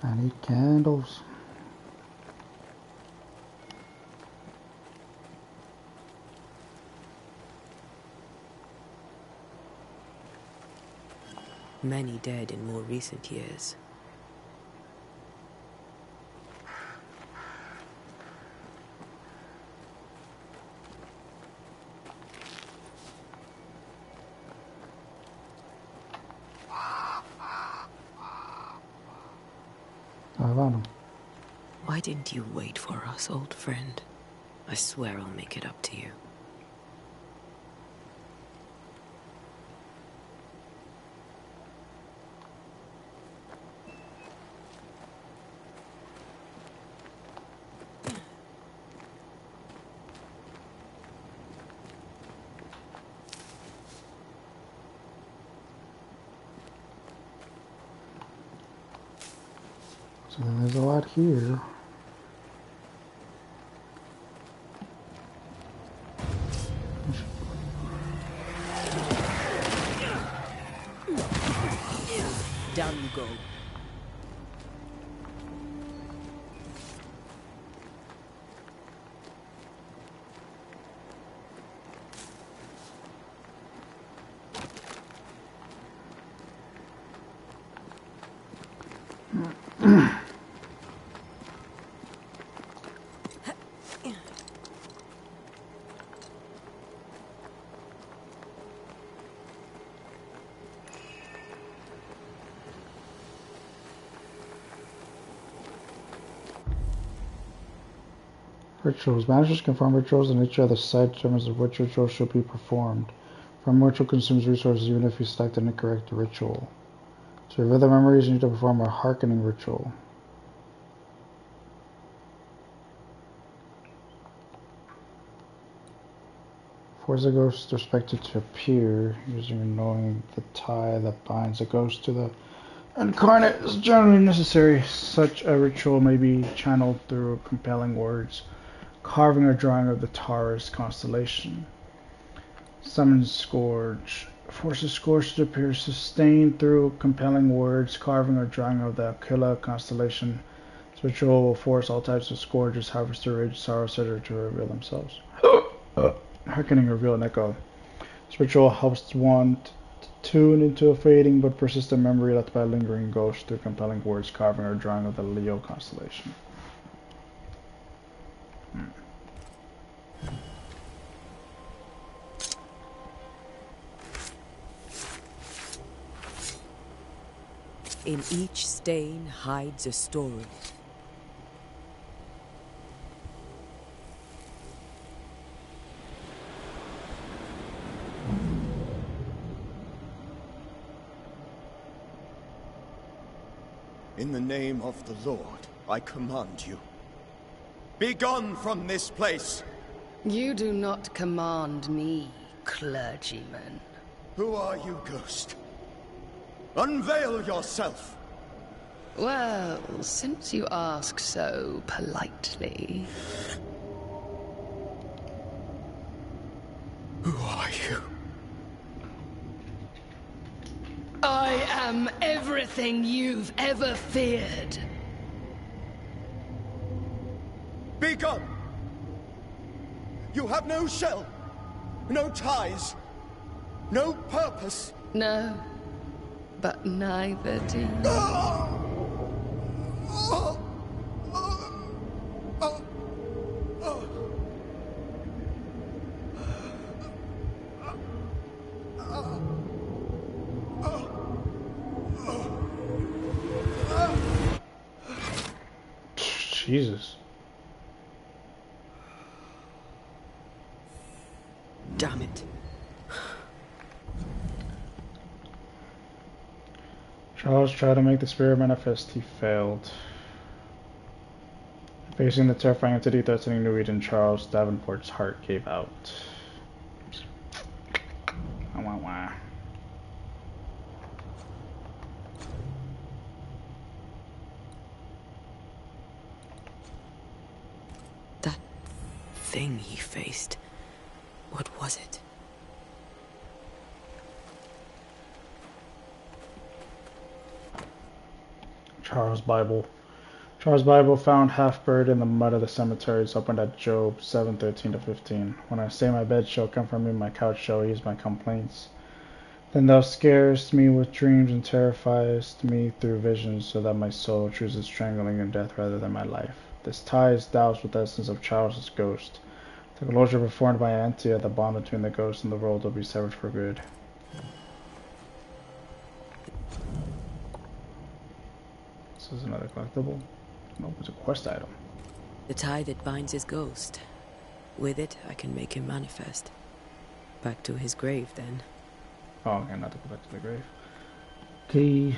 I need candles. Many dead in more recent years. I found him. Why didn't you wait for us, old friend? I swear I'll make it up to you. So then there's a lot here. Down you go. Rituals. Banishers confirm rituals. The nature of the site determines which ritual should be performed. From ritual consumes resources even if you select an incorrect ritual. To reveal the memories, you need to perform a hearkening ritual. Force a ghost expected to appear, using and knowing the tie that binds a ghost to the incarnate is generally necessary. Such a ritual may be channeled through compelling words, carving or drawing of the Taurus constellation. Summon Scourge. Forces Scourge to appear sustained through compelling words, carving or drawing of the Aquila constellation. This ritual will force all types of Scourges, Harvester, Rage, Sorrow, etc. to reveal themselves. Hearkening, reveal, and echo. This ritual helps one to tune into a fading but persistent memory left by a lingering ghost through compelling words, carving or drawing of the Leo constellation. In each stain hides a story. In the name of the Lord, I command you. Be gone from this place! You do not command me, clergyman. Who are you, ghost? Unveil yourself! Well, since you ask so politely... Who are you? I am everything you've ever feared. Be gone! You have no shell, no ties, no purpose. No, but neither do you. Jesus. Damn it. Charles tried to make the spirit manifest. He failed. Facing the terrifying entity threatening New Eden, Charles Davenport's heart gave out. Wah, wah. That thing he faced. What was it? Charles' Bible. Charles' Bible, found half buried in the mud of the cemetery, is opened at Job 7:13-15. When I say my bed shall comfort me, my couch shall ease my complaints. Then thou scarest me with dreams and terrifiest me through visions, so that my soul chooses strangling in death rather than my life. This tie is doused with the essence of Charles's ghost. The closure performed by Antia, the bond between the ghost and the world will be severed for good. This is another collectible. Nope, it's a quest item. The tie that binds his ghost. With it, I can make him manifest. Back to his grave, then. Oh, okay, not to go back to the grave. Okay.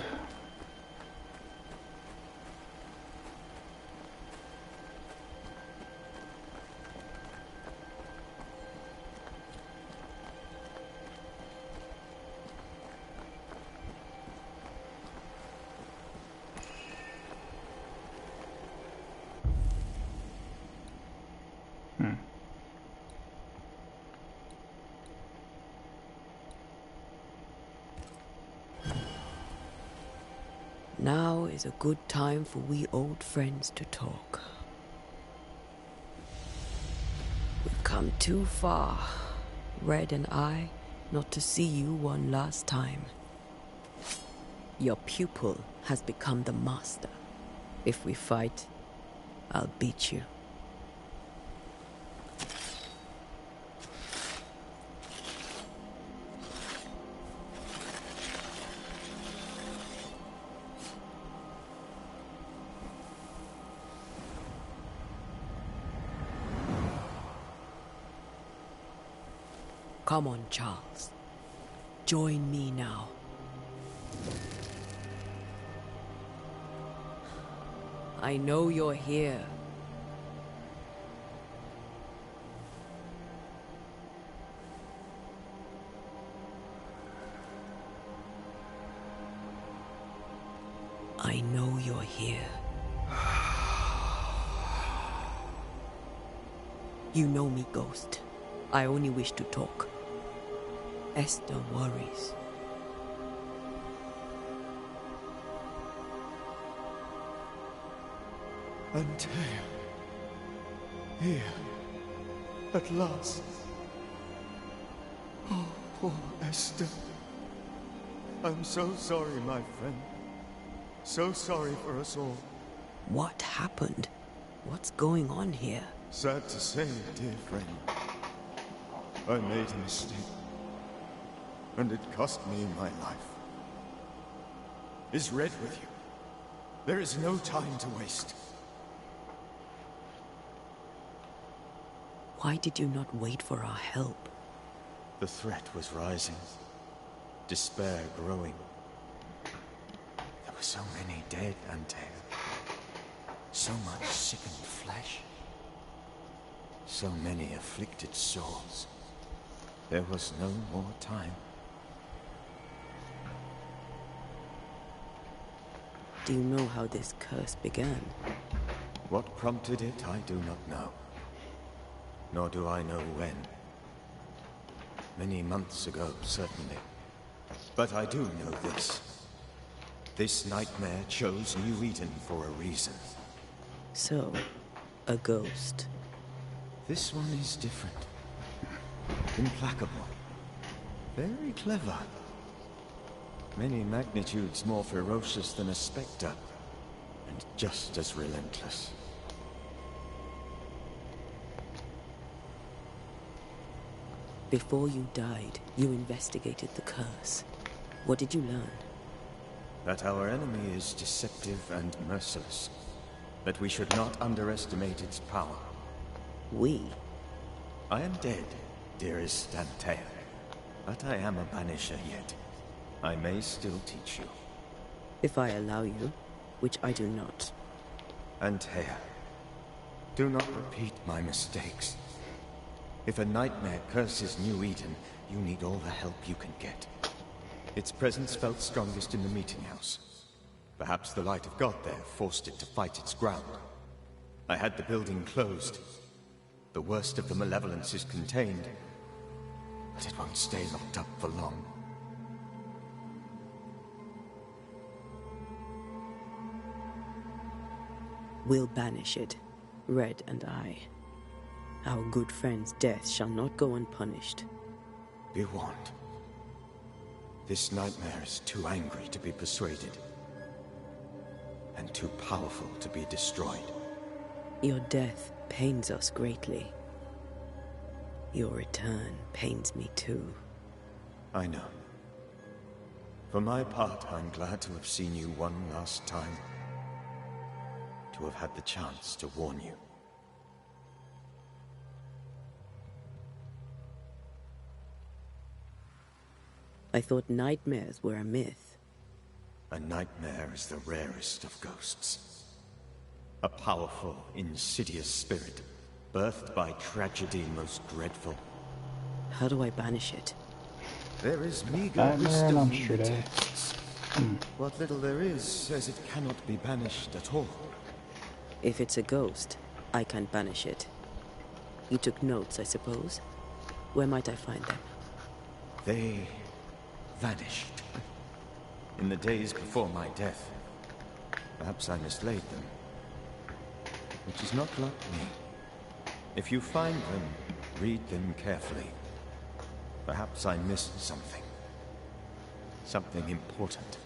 Now is a good time for we old friends to talk. We've come too far, Red and I, not to see you one last time. Your pupil has become the master. If we fight, I'll beat you. Come on, Charles. Join me now. I know you're here. I know you're here. You know me, Ghost. I only wish to talk. Esther worries. Antea. Here. At last. Oh, poor Esther. I'm so sorry, my friend. So sorry for us all. What happened? What's going on here? Sad to say, dear friend. I made a mistake. And it cost me my life. Is Red with you? There is no time to waste. Why did you not wait for our help? The threat was rising. Despair growing. There were so many dead, Antea. So much sickened flesh. So many afflicted souls. There was no more time. Do you know how this curse began? What prompted it, I do not know. Nor do I know when. Many months ago, certainly. But I do know this. This nightmare chose New Eden for a reason. So, a ghost. This one is different. Implacable. Very clever. Many magnitudes more ferocious than a spectre. And just as relentless. Before you died, you investigated the curse. What did you learn? That our enemy is deceptive and merciless. That we should not underestimate its power. We? I am dead, dearest Antea. But I am a Banisher yet. I may still teach you. If I allow you, which I do not. Antea, do not repeat my mistakes. If a nightmare curses New Eden, you need all the help you can get. Its presence felt strongest in the meeting house. Perhaps the light of God there forced it to fight its ground. I had the building closed. The worst of the malevolence is contained, but it won't stay locked up for long. We'll banish it, Red and I. Our good friend's death shall not go unpunished. Be warned. This nightmare is too angry to be persuaded. And too powerful to be destroyed. Your death pains us greatly. Your return pains me too. I know. For my part, I'm glad to have seen you one last time. To have had the chance to warn you. I thought nightmares were a myth. A nightmare is the rarest of ghosts. A powerful, insidious spirit, birthed by tragedy most dreadful. How do I banish it? There is meager Nightmare wisdom on in Street the A. texts. What little there is says it cannot be banished at all. If it's a ghost, I can't banish it. You took notes, I suppose? Where might I find them? They vanished. In the days before my death, Perhaps I mislaid them. Which is not like me. If you find them, read them carefully. Perhaps I missed something. Something important.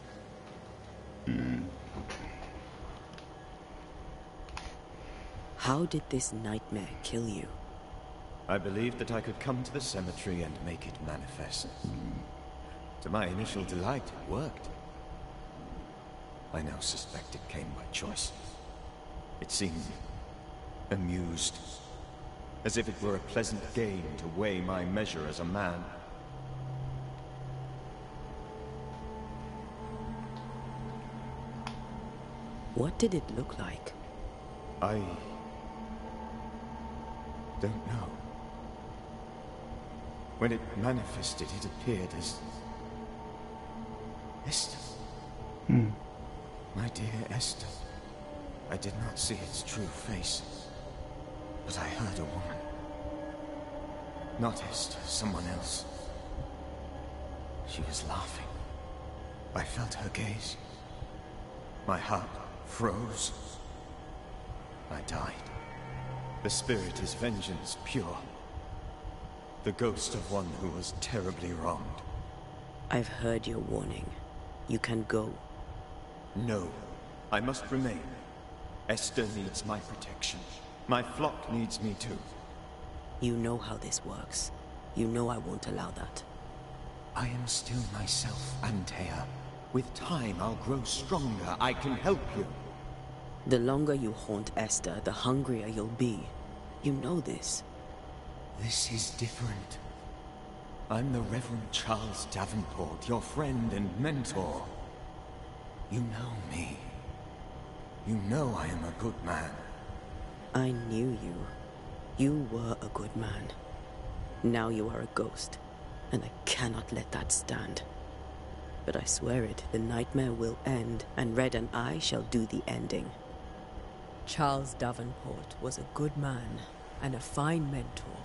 How did this nightmare kill you? I believed that I could come to the cemetery and make it manifest. To my initial delight, it worked. I now suspect it came by choice. It seemed amused, as if it were a pleasant game to weigh my measure as a man. What did it look like? I don't know. When it manifested, it appeared as Esther. My dear Esther. I did not see its true face, but I heard a woman. Not Esther, someone else. She was laughing. I felt her gaze. My heart froze. I died. The spirit is vengeance pure. The ghost of one who was terribly wronged. I've heard your warning. You can go. No, I must remain. Esther needs my protection. My flock needs me too. You know how this works. You know I won't allow that. I am still myself, Antea. With time, I'll grow stronger. I can help you. The longer you haunt Esther, the hungrier you'll be. You know this. This is different. I'm the Reverend Charles Davenport, your friend and mentor. You know me. You know I am a good man. I knew you. You were a good man. Now you are a ghost, and I cannot let that stand. But I swear it, the nightmare will end, and Red and I shall do the ending. Charles Davenport was a good man, and a fine mentor.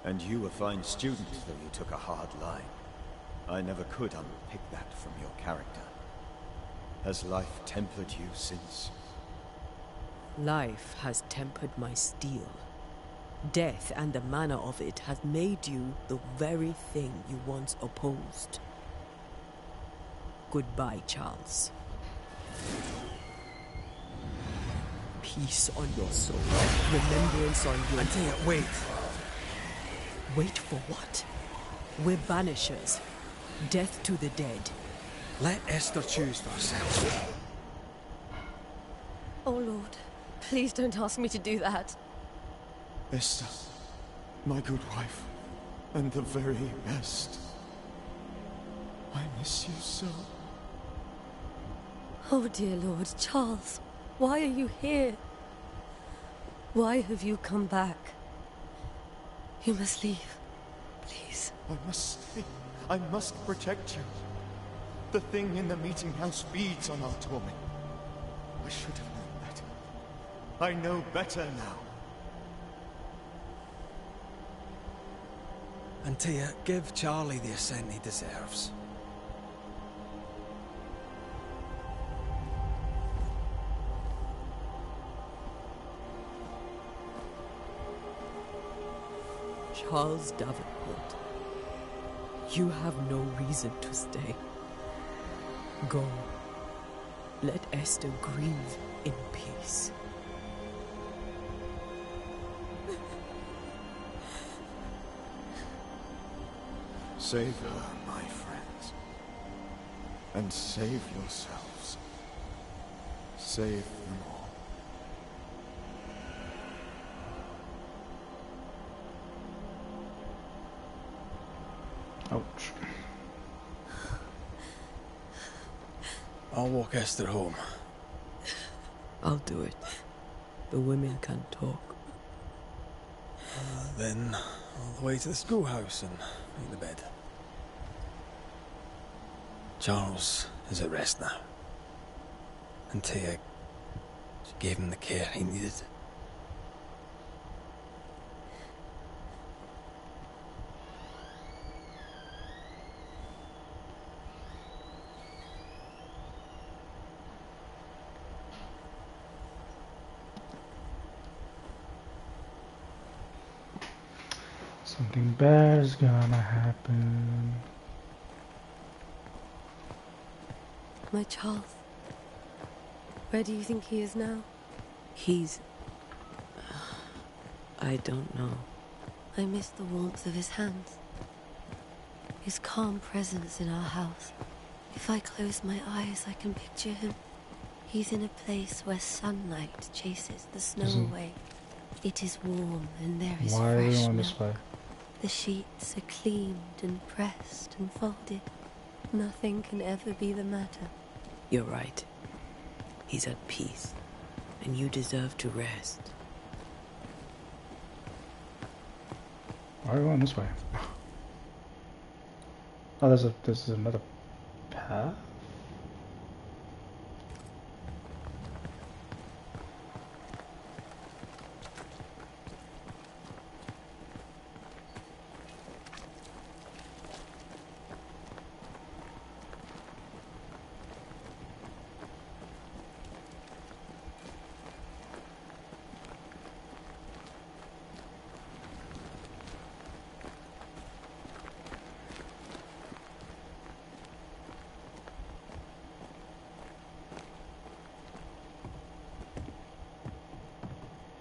And you a fine student, though you took a hard line. I never could unpick that from your character. Has life tempered you since? Life has tempered my steel. Death and the manner of it has made you the very thing you once opposed. Goodbye, Charles. Peace on your soul. Remembrance on your... Antea, wait. Wait for what? We're Banishers. Death to the dead. Let Esther choose for herself. Oh, Lord. Please don't ask me to do that. Esther, my good wife, and the very best. I miss you so. Oh, dear Lord. Charles, why are you here? Why have you come back? You must leave. Please. I must stay. I must protect you. The thing in the meeting house feeds on our torment. I should have known better. I know better now. Antea, give Charlie the ascent he deserves. Charles Davenport, you have no reason to stay. Go. Let Esther grieve in peace. Save her, my friends. And save yourselves. Save them all. Ouch. I'll walk Esther home. I'll do it. The women can talk. Then, all the way to the schoolhouse and make the bed. Charles is at rest now. Antea, she gave him the care he needed. Something bad is gonna happen. My Charles. Where do you think he is now? He's... I don't know. I miss the warmth of his hands. His calm presence in our house. If I close my eyes, I can picture him. He's in a place where sunlight chases the snow away. It is warm and there is Why are we fresh on milk. this way? The sheets are cleaned and pressed and folded. Nothing can ever be the matter. You're right. He's at peace, and you deserve to rest. Why are we going this way? Oh, this is another path?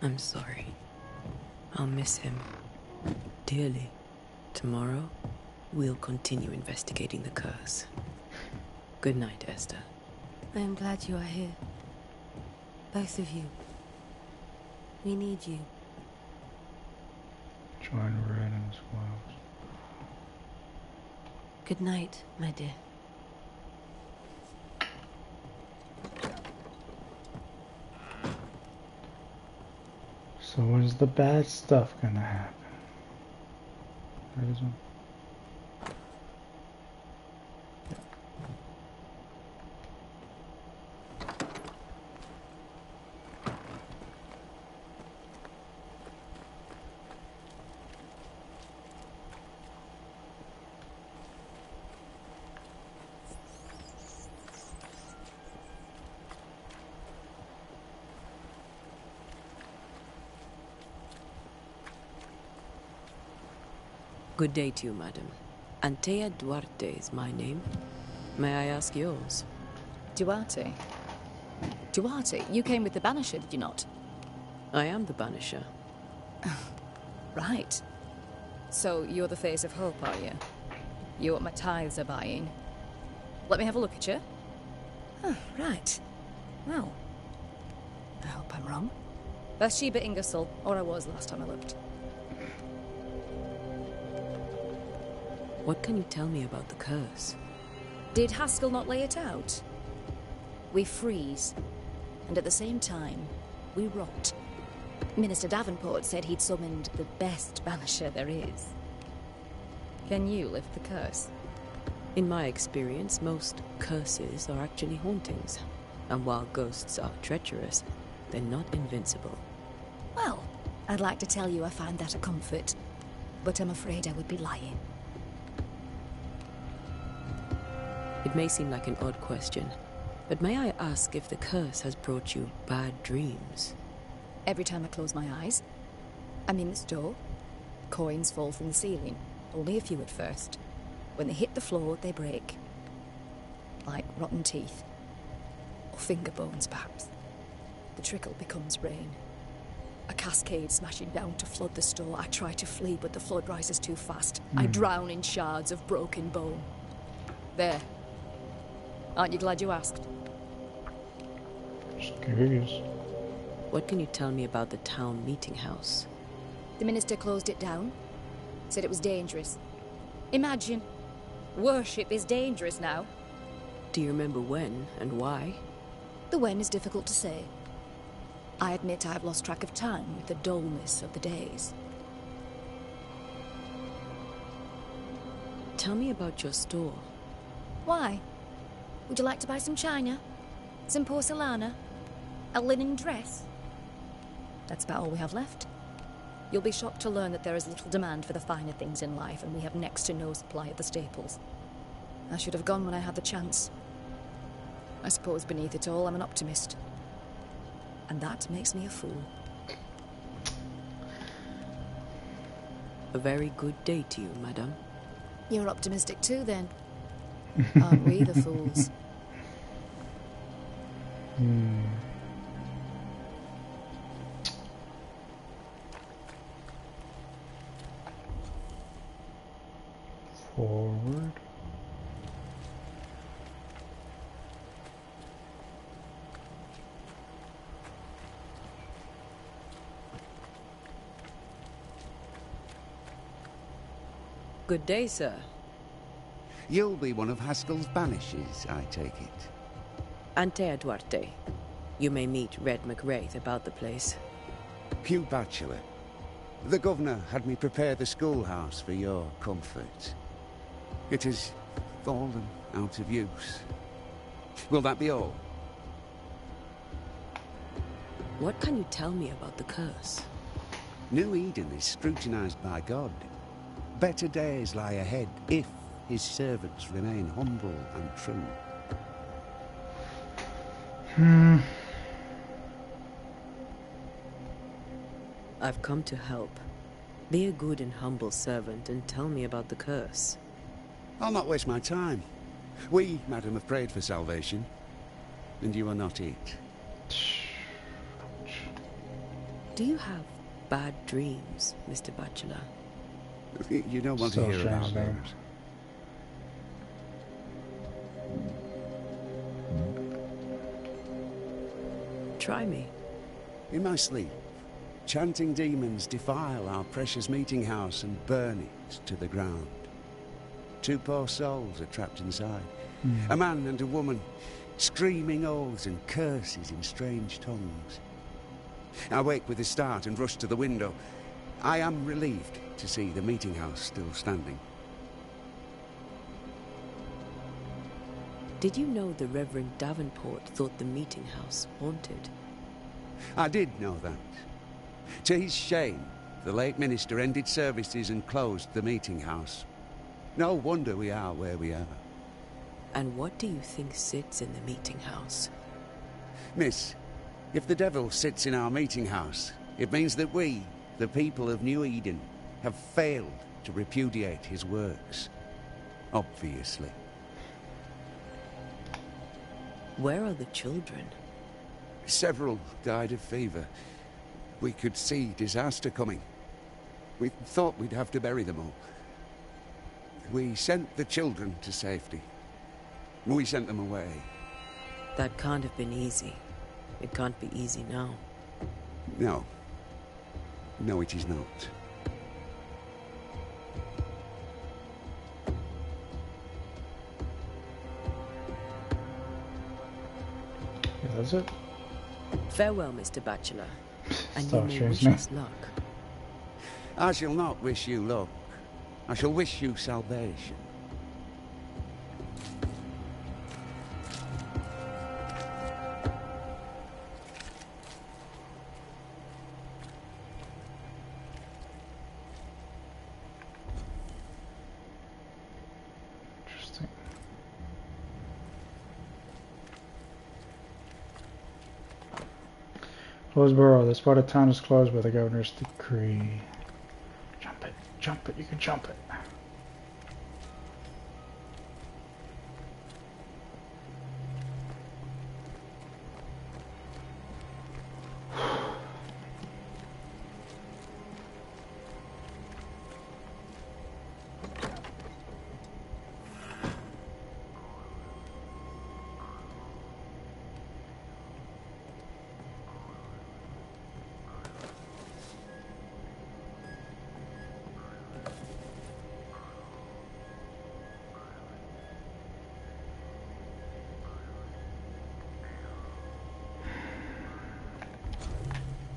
I'm sorry. I'll miss him dearly. Tomorrow, we'll continue investigating the curse. Good night, Esther. I am glad you are here. Both of you. We need you. Join Red and Squaws. Good night, my dear. So when's the bad stuff gonna happen? There is one. Good day to you, madam. Antea Duarte is my name. May I ask yours? Duarte? Duarte, you came with the Banisher, did you not? I am the Banisher. Right. So you're the face of hope, are you? You're what my tithes are buying. Let me have a look at you. Oh, right. Well, I hope I'm wrong. Bathsheba Ingersoll, or I was last time I looked. What can you tell me about the curse? Did Haskell not lay it out? We freeze, and at the same time, we rot. Minister Davenport said he'd summoned the best banisher there is. Can you lift the curse? In my experience, most curses are actually hauntings. And while ghosts are treacherous, they're not invincible. Well, I'd like to tell you I find that a comfort, but I'm afraid I would be lying. It may seem like an odd question, but may I ask if the curse has brought you bad dreams? Every time I close my eyes, I'm in the store. Coins fall from the ceiling, only a few at first. When they hit the floor, they break. Like rotten teeth. Or finger bones, perhaps. The trickle becomes rain. A cascade smashing down to flood the store. I try to flee, but the flood rises too fast. I drown in shards of broken bone. There. Aren't you glad you asked? Just curious. What can you tell me about the town meeting house? The minister closed it down. Said it was dangerous. Imagine. Worship is dangerous now. Do you remember when and why? The when is difficult to say. I admit I've lost track of time with the dullness of the days. Tell me about your store. Why? Would you like to buy some china? Some porcelana? A linen dress? That's about all we have left. You'll be shocked to learn that there is little demand for the finer things in life, and we have next to no supply of the staples. I should have gone when I had the chance. I suppose beneath it all, I'm an optimist. And that makes me a fool. A very good day to you, madam. You're optimistic too, then. Aren't we the fools? Forward. Good day, sir. You'll be one of Haskell's Banishers, I take it. Antea Duarte. You may meet Red McWraith about the place. Hugh Bachelor. The governor had me prepare the schoolhouse for your comfort. It has fallen out of use. Will that be all? What can you tell me about the curse? New Eden is scrutinized by God. Better days lie ahead if his servants remain humble and true. I've come to help. Be a good and humble servant and tell me about the curse. I'll not waste my time. We, madam, have prayed for salvation, and you are not it. Do you have bad dreams, Mr. Bachelor? You don't want to hear about those. Try me. In my sleep, chanting demons defile our precious meeting house and burn it to the ground. 2 poor souls are trapped inside. A man and a woman, screaming oaths and curses in strange tongues. I wake with a start and rush to the window. I am relieved to see the meeting house still standing. Did you know the Reverend Davenport thought the meeting house haunted? I did know that. To his shame, the late minister ended services and closed the meeting house. No wonder we are where we are. And what do you think sits in the meeting house? Miss, if the devil sits in our meeting house, it means that we, the people of New Eden, have failed to repudiate his works. Obviously. Where are the children? Several died of fever. We could see disaster coming. We thought we'd have to bury them all. We sent the children to safety. We sent them away. That can't have been easy. It can't be easy now. No. No, it is not. Yeah, that's it. Farewell, Mr. Bachelor. And you Stop may chasing wish me. us luck. I shall not wish you luck. I shall wish you salvation. Interesting. Roseboro, this part of town is closed by the governor's decree. Jump it, you can jump it.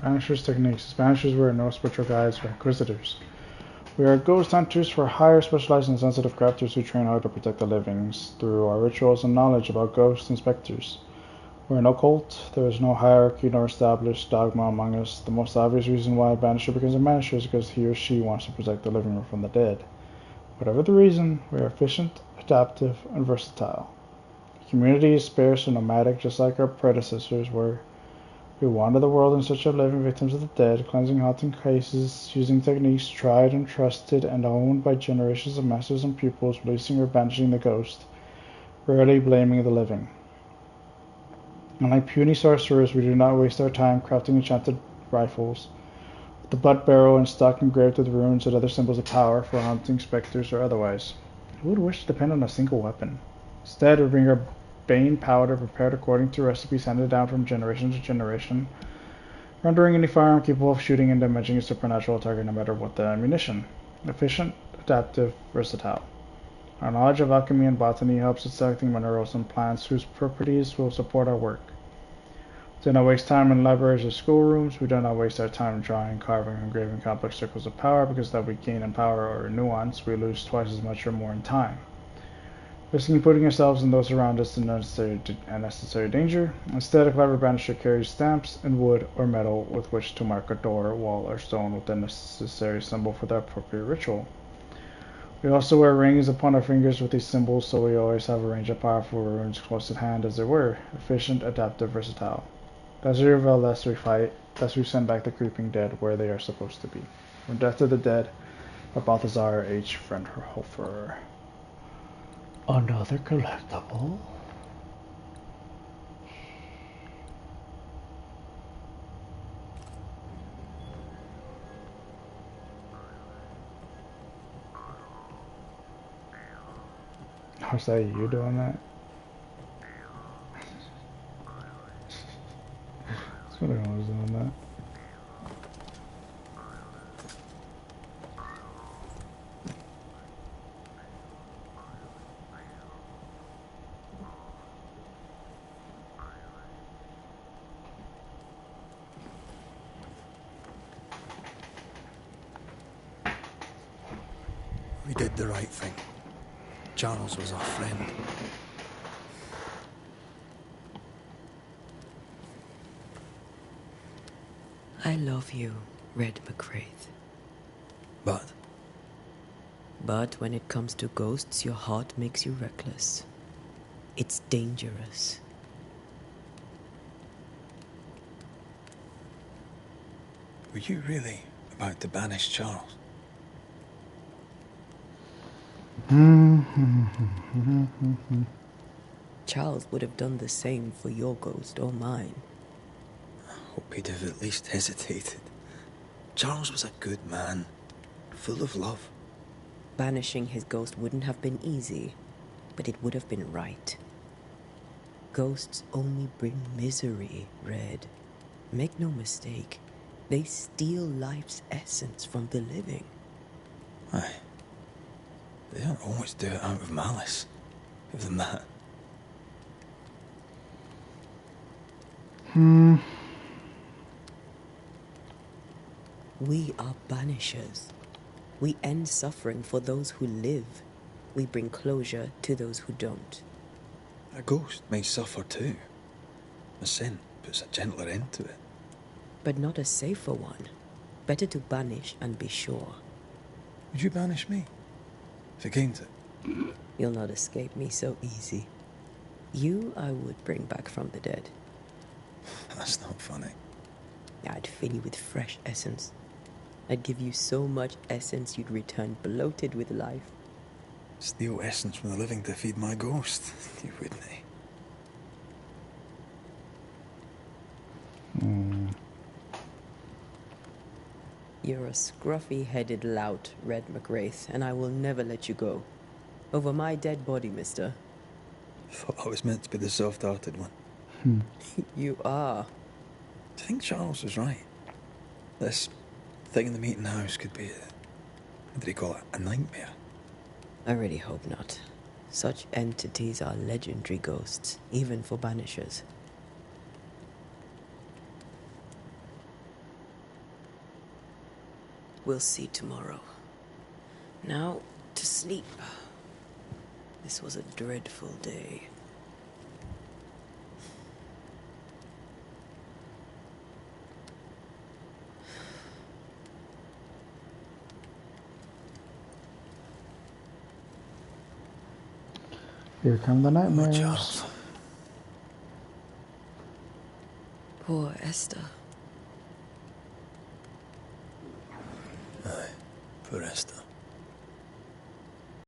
Banishers techniques. Banishers were no spiritual guides or inquisitors. We are ghost hunters for higher, specialized, and sensitive crafters who train how to protect the livings through our rituals and knowledge about ghosts and specters. We're no cult. There is no hierarchy nor established dogma among us. The most obvious reason why a Banisher becomes a Banisher is because he or she wants to protect the living room from the dead. Whatever the reason, we are efficient, adaptive, and versatile. The community is sparse and nomadic, just like our predecessors were. We wander the world in search of living victims of the dead, cleansing haunting cases, using techniques tried and trusted and owned by generations of masters and pupils, releasing or banishing the ghost, rarely blaming the living. Unlike puny sorcerers, we do not waste our time crafting enchanted rifles, with the butt barrel and stock engraved with runes and other symbols of power for hunting specters or otherwise. Who would wish to depend on a single weapon? Instead, we bring our Bane powder prepared according to recipes handed down from generation to generation, rendering any firearm capable of shooting and damaging a supernatural target no matter what the ammunition. Efficient, adaptive, versatile. Our knowledge of alchemy and botany helps us selecting minerals and plants whose properties will support our work. We do not waste time in libraries or schoolrooms. We do not waste our time drawing, carving, and engraving complex circles of power, because that we gain in power or nuance, we lose twice as much or more in time. Risking putting ourselves and those around us in unnecessary danger. Instead, a clever banisher carries stamps in wood or metal with which to mark a door, wall, or stone with the necessary symbol for the appropriate ritual. We also wear rings upon our fingers with these symbols, so we always have a range of powerful runes close at hand, as it were. Efficient, adaptive, versatile. As we reveal, less we fight, less we send back the creeping dead where they are supposed to be. From Death to the Dead, by Balthazar H. Frenhofer. Another collectible. Was that you doing that? Somebody was doing that. We did the right thing. Charles was our friend. I love you, Red McCraith. But when it comes to ghosts, your heart makes you reckless. It's dangerous. were you really about to banish Charles? Charles would have done the same for your ghost or mine. I hope he'd have at least hesitated. Charles was a good man, full of love. Banishing his ghost wouldn't have been easy, but it would have been right. Ghosts only bring misery, Red. Make no mistake, they steal life's essence from the living. Aye. They don't always do it out of malice. Give them that. We are banishers. We end suffering for those who live. We bring closure to those who don't. A ghost may suffer too. A sin puts a gentler end to it. But not a safer one. Better to banish and be sure. Would you banish me? If it came to it? You'll not escape me so easy. You I would bring back from the dead. That's not funny. I'd fill you with fresh essence. I'd give you so much essence you'd return bloated with life. Steal essence from the living to feed my ghost. You wouldn't, eh? You're a scruffy-headed lout, Red McWraith, and I will never let you go. Over my dead body, mister. Thought I was meant to be the soft-hearted one. You are. Do you think Charles was right? This thing in the meeting house could be what did he call it? A nightmare? I really hope not. Such entities are legendary ghosts, even for banishers. We'll see tomorrow. Now, to sleep. This was a dreadful day. Here come the nightmares. Oh, Charles. Poor Esther. Aye, poor Esther.